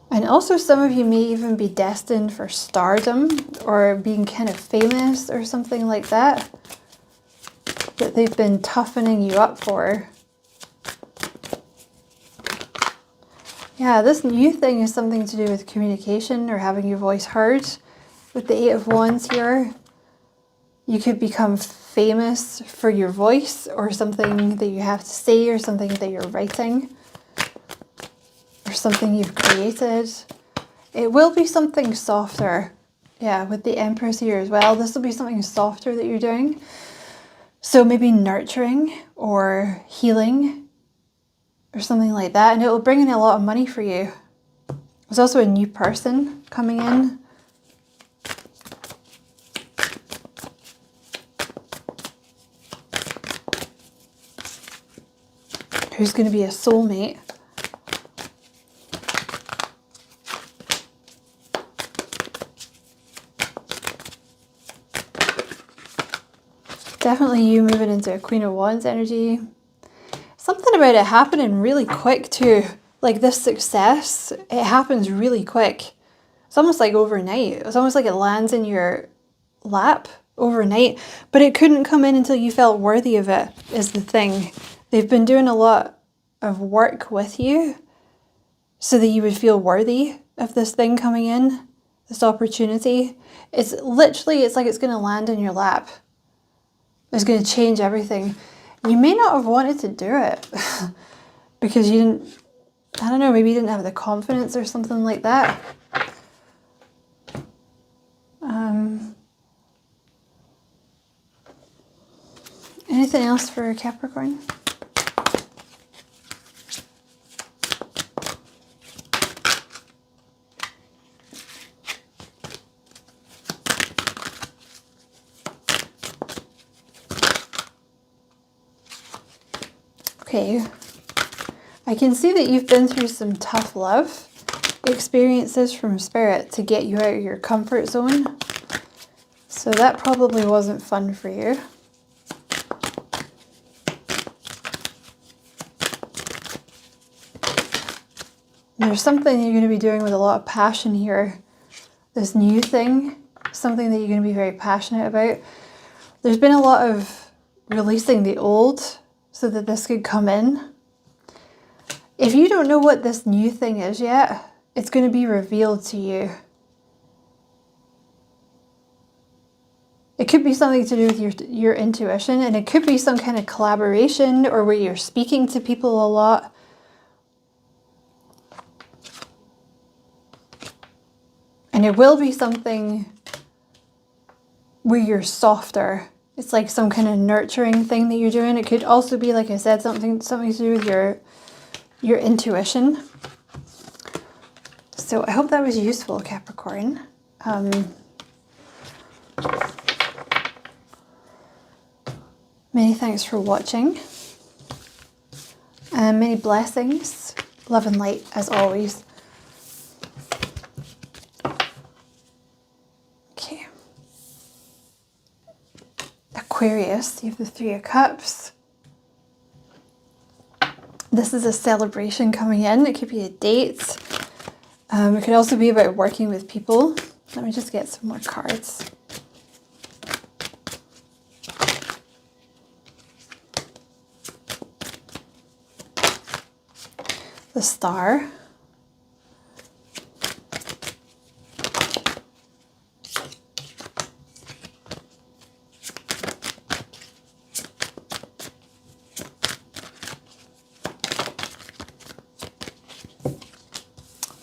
And also some of you may even be destined for stardom or being kind of famous or something like that they've been toughening you up for. Yeah, this new thing is something to do with communication or having your voice heard. With the Eight of Wands here, you could become famous for your voice or something that you have to say or something that you're writing or something you've created. It will be something softer. Yeah, with the Empress here as well, this will be something softer that you're doing. So maybe nurturing or healing or something like that. And it will bring in a lot of money for you. There's also a new person coming in. Who's going to be a soulmate. Definitely you moving into a Queen of Wands energy. Something about it happening really quick too. Like this success, it happens really quick. It's almost like overnight. It's almost like it lands in your lap overnight. But it couldn't come in until you felt worthy of it, is the thing. They've been doing a lot of work with you so that you would feel worthy of this thing coming in, this opportunity. It's literally, it's like it's going to land in your lap. It's going to change everything. You may not have wanted to do it because you didn't, I don't know, maybe you didn't have the confidence or something like that. Anything else for Capricorn? Okay, I can see that you've been through some tough love experiences from Spirit to get you out of your comfort zone. So that probably wasn't fun for you. There's something you're going to be doing with a lot of passion here. This new thing, something that you're going to be very passionate about. There's been a lot of releasing the old so that this could come in. If you don't know what this new thing is yet, it's going to be revealed to you. It could be something to do with your intuition, and it could be some kind of collaboration or where you're speaking to people a lot. And it will be something where you're softer. It's like some kind of nurturing thing that you're doing. It could also be, like I said, something to do with your intuition. So I hope that was useful, Capricorn. Many thanks for watching. And many blessings. Love and light as always. Okay. Aquarius, you have the Three of Cups. This is a celebration coming in. It could be a date. It could also be about working with people. Let me just get some more cards. The Star.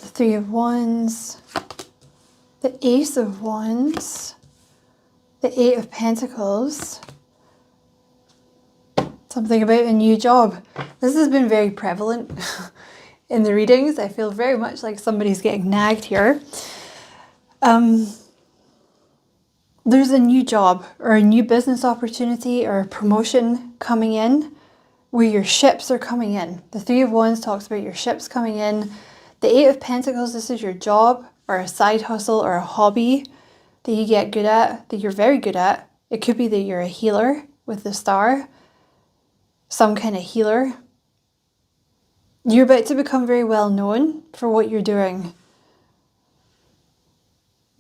The Three of Wands. The Ace of Wands. The Eight of Pentacles. Something about a new job. This has been very prevalent in the readings. I feel very much like somebody's getting nagged here. There's a new job or a new business opportunity or a promotion coming in where your ships are coming in. The Three of Wands talks about your ships coming in. The Eight of Pentacles, this is your job or a side hustle or a hobby that you get good at, that you're very good at. It could be that you're a healer with the Star, some kind of healer. You're about to become very well known for what you're doing.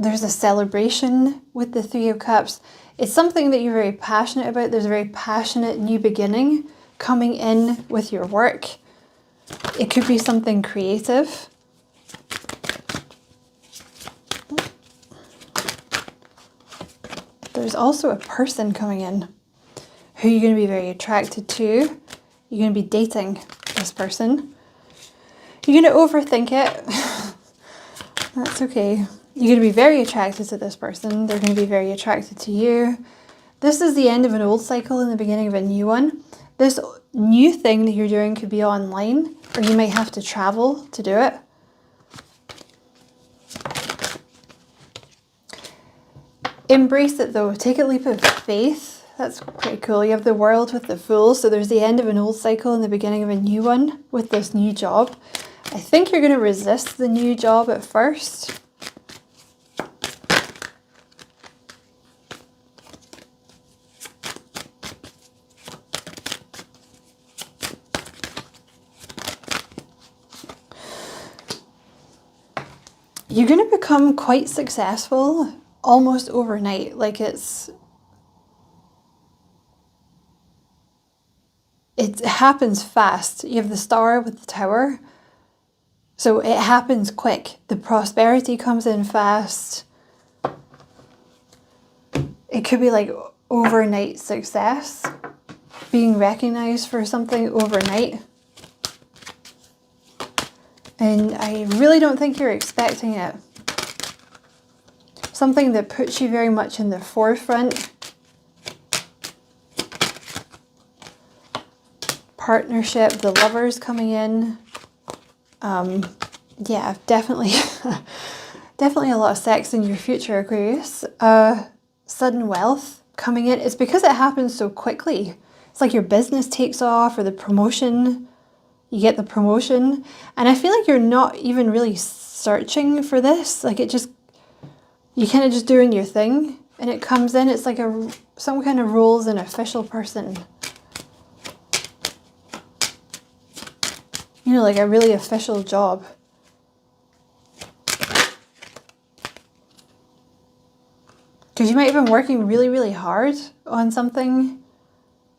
There's a celebration with the Three of Cups. It's something that you're very passionate about. There's a very passionate new beginning coming in with your work. It could be something creative. There's also a person coming in who you're going to be very attracted to. You're going to be dating this person. You're going to overthink it. That's okay. You're going to be very attracted to this person. They're going to be very attracted to you. This is the end of an old cycle and the beginning of a new one. This new thing that you're doing could be online, or you might have to travel to do it. Embrace it though. Take a leap of faith. That's pretty cool. You have the World with the Fool. So there's the end of an old cycle and the beginning of a new one with this new job. I think you're going to resist the new job at first. You're going to become quite successful almost overnight. Like it happens fast. You have the Star with the Tower. So it happens quick. The prosperity comes in fast. It could be like overnight success. Being recognized for something overnight. And I really don't think you're expecting it. Something that puts you very much in the forefront. Partnership, the Lovers coming in. Yeah, definitely, definitely a lot of sex in your future, Aquarius. Sudden wealth coming in. It's because it happens so quickly. It's like your business takes off or the promotion. You get the promotion. And I feel like you're not even really searching for this. Like you kind of just doing your thing and it comes in. It's like some kind of role as an official person. You know, like a really official job. Because you might have been working really, really hard on something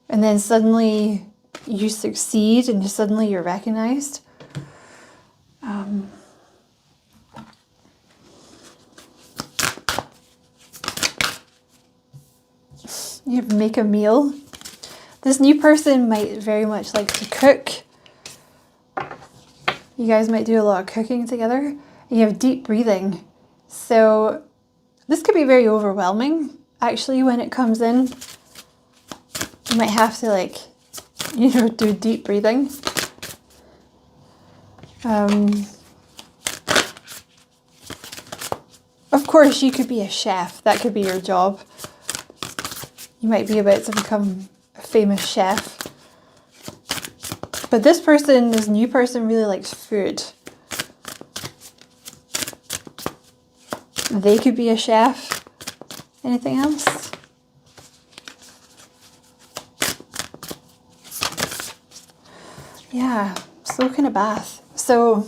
and then suddenly you succeed and suddenly you're recognized. You have make a meal. This new person might very much like to cook. You guys might do a lot of cooking together. You have deep breathing. So this could be very overwhelming, actually, when it comes in. You might have to, like, you know, do deep breathing. Of course, you could be a chef. That could be your job. You might be about to become a famous chef. But this new person really likes food. They could be a chef. Anything else? Yeah, soak in a bath. So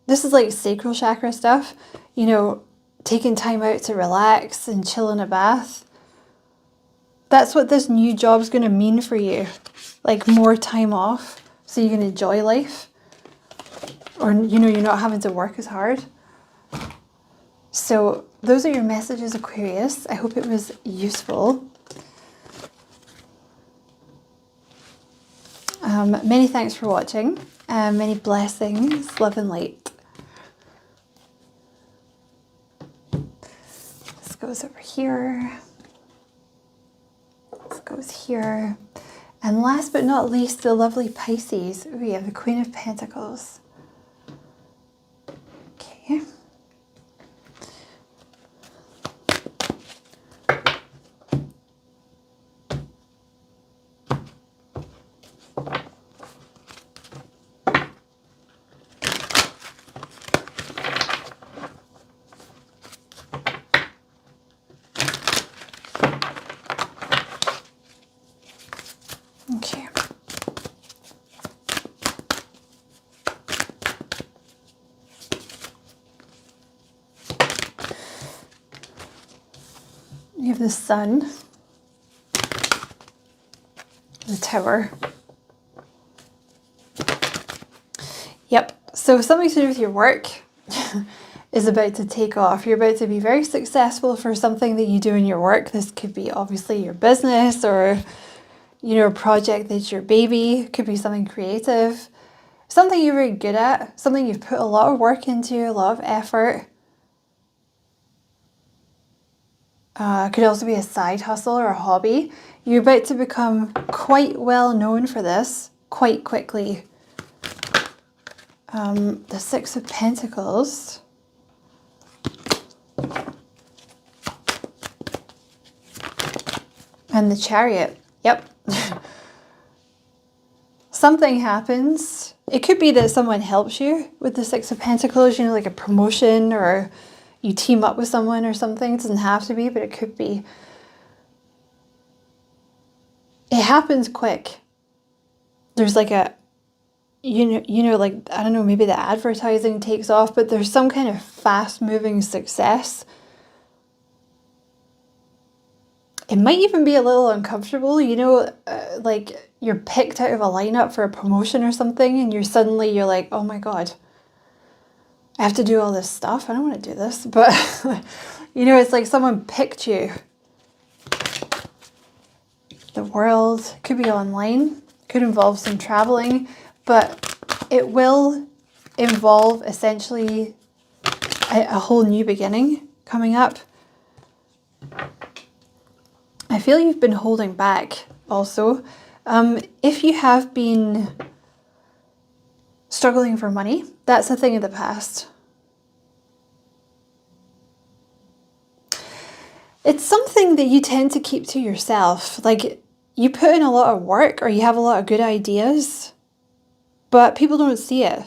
this is like sacral chakra stuff, you know, taking time out to relax and chill in a bath. That's what this new job's going to mean for you. Like more time off so you can enjoy life. Or, you know, you're not having to work as hard. So those are your messages, Aquarius. I hope it was useful. Many thanks for watching. Many blessings, love and light. This goes over here. This goes here. And last but not least, the lovely Pisces. We have the Queen of Pentacles. Okay. Okay. You have the Sun, the Tower. Yep, so something to do with your work is about to take off. You're about to be very successful for something that you do in your work. This could be obviously your business or, you know, a project that's your baby. It could be something creative, something you're very good at, something you've put a lot of work into, a lot of effort. It could also be a side hustle or a hobby. You're about to become quite well known for this quite quickly. The Six of Pentacles. And the Chariot. Yep. Something happens. It could be that someone helps you with the Six of Pentacles, you know, like a promotion, or you team up with someone or something. It doesn't have to be, but it could be. It happens quick. There's like a, you know, like, I don't know, maybe the advertising takes off, but there's some kind of fast-moving success. It might even be a little uncomfortable, you know, like you're picked out of a lineup for a promotion or something, and you're like, oh my God, I have to do all this stuff. I don't want to do this. But, you know, it's like someone picked you. The World could be online, could involve some traveling, but it will involve essentially a whole new beginning coming up. I feel you've been holding back also. If you have been struggling for money, that's a thing of the past. It's something that you tend to keep to yourself. Like, you put in a lot of work or you have a lot of good ideas, but people don't see it.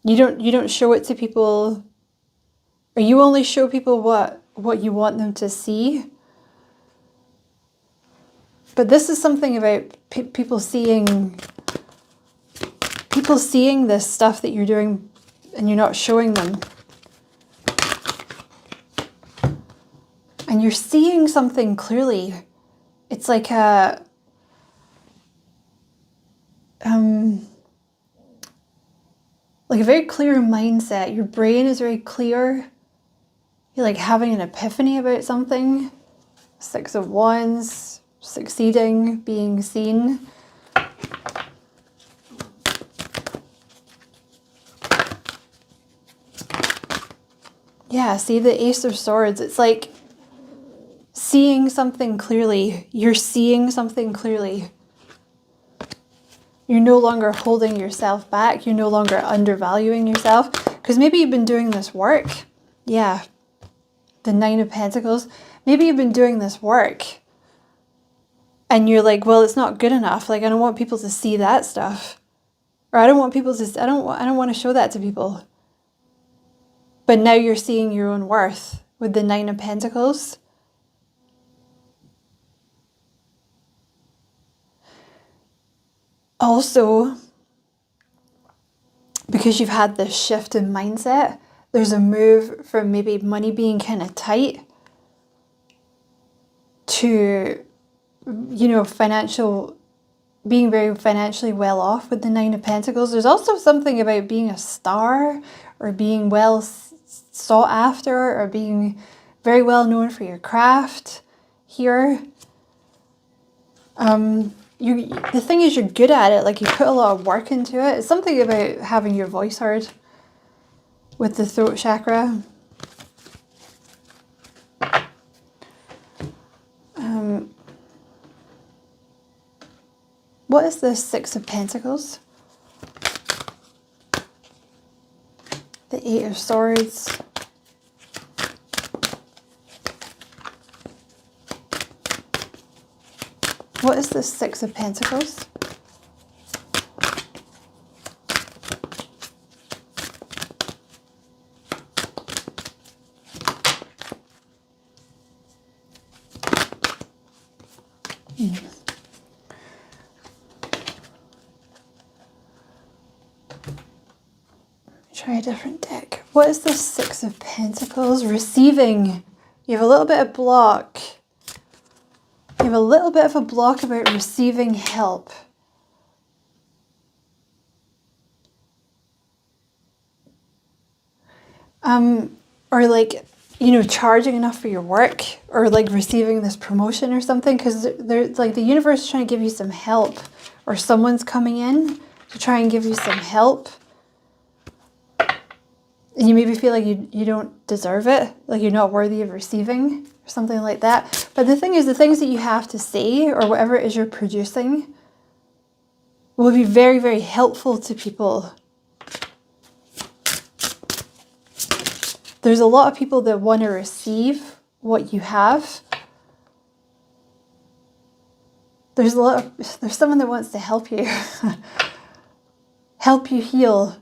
You don't show it to people, or you only show people what you want them to see. But this is something about people seeing this stuff that you're doing and you're not showing them. And you're seeing something clearly. It's like a very clear mindset. Your brain is very clear. You're like having an epiphany about something. Six of Wands, succeeding, being seen. Yeah, see the Ace of Swords. It's like seeing something clearly. You're seeing something clearly. You're no longer holding yourself back. You're no longer undervaluing yourself. Because maybe you've been doing this work. Yeah. The Nine of Pentacles. Maybe you've been doing this work. And you're like, well, it's not good enough. Like, I don't want people to see that stuff. Or I don't want people to, I don't want to show that to people. But now you're seeing your own worth with the Nine of Pentacles. Also, because you've had this shift in mindset, there's a move from maybe money being kind of tight to, you know, being very financially well off with the Nine of Pentacles. There's also something about being a star or being well sought after or being very well known for your craft here. The thing is, you're good at it. Like, you put a lot of work into it. It's something about having your voice heard with the throat chakra. What is the Six of Pentacles? The Eight of Swords. What is the Six of Pentacles? Try a different deck. What is the Six of Pentacles? Receiving. You have a little bit of block. You have a little bit of a block about receiving help. Or like, you know, charging enough for your work, or like receiving this promotion or something, because there's like the universe is trying to give you some help, or someone's coming in to try and give you some help. And you maybe feel like you don't deserve it, like you're not worthy of receiving, or something like that. But the thing is, the things that you have to say, or whatever it is you're producing, will be very, very helpful to people. There's a lot of people that want to receive what you have. There's someone that wants to help you. Help you heal.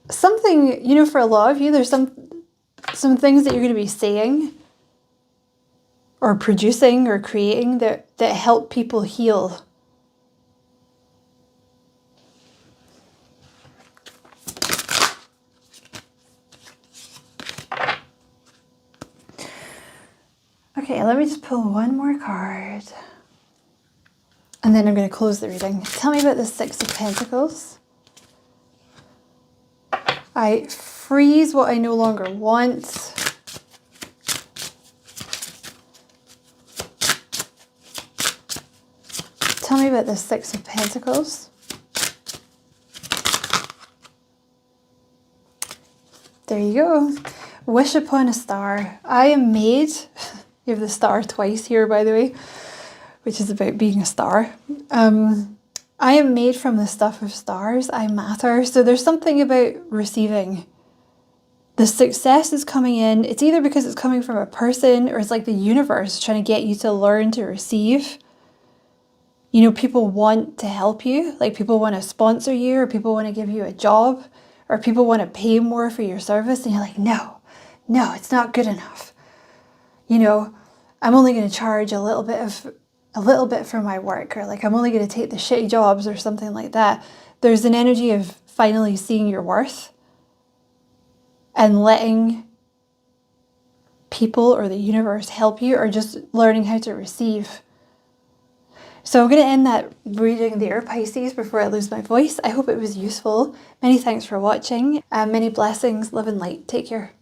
Something, you know, for a lot of you, there's some things that you're going to be saying or producing or creating that help people heal. Okay, let me just pull one more card. And then I'm going to close the reading. Tell me about the Six of Pentacles. I freeze what I no longer want. Tell me about the Six of Pentacles. There you go. Wish upon a star. I am made. You have the star twice here, by the way, which is about being a star. I am made from the stuff of stars. I matter. So there's something about receiving. The success is coming in. It's either because it's coming from a person, or it's like the universe trying to get you to learn to receive. You know, people want to help you. Like, people want to sponsor you, or people want to give you a job, or people want to pay more for your service. And you're like, no, it's not good enough. You know, I'm only going to charge a little bit for my work, or like, I'm only going to take the shitty jobs or something like that. There's an energy of finally seeing your worth and letting people or the universe help you, or just learning how to receive. So I'm going to end that reading there, Pisces, before I lose my voice. I hope it was useful. Many thanks for watching, and many blessings. Love and light. Take care.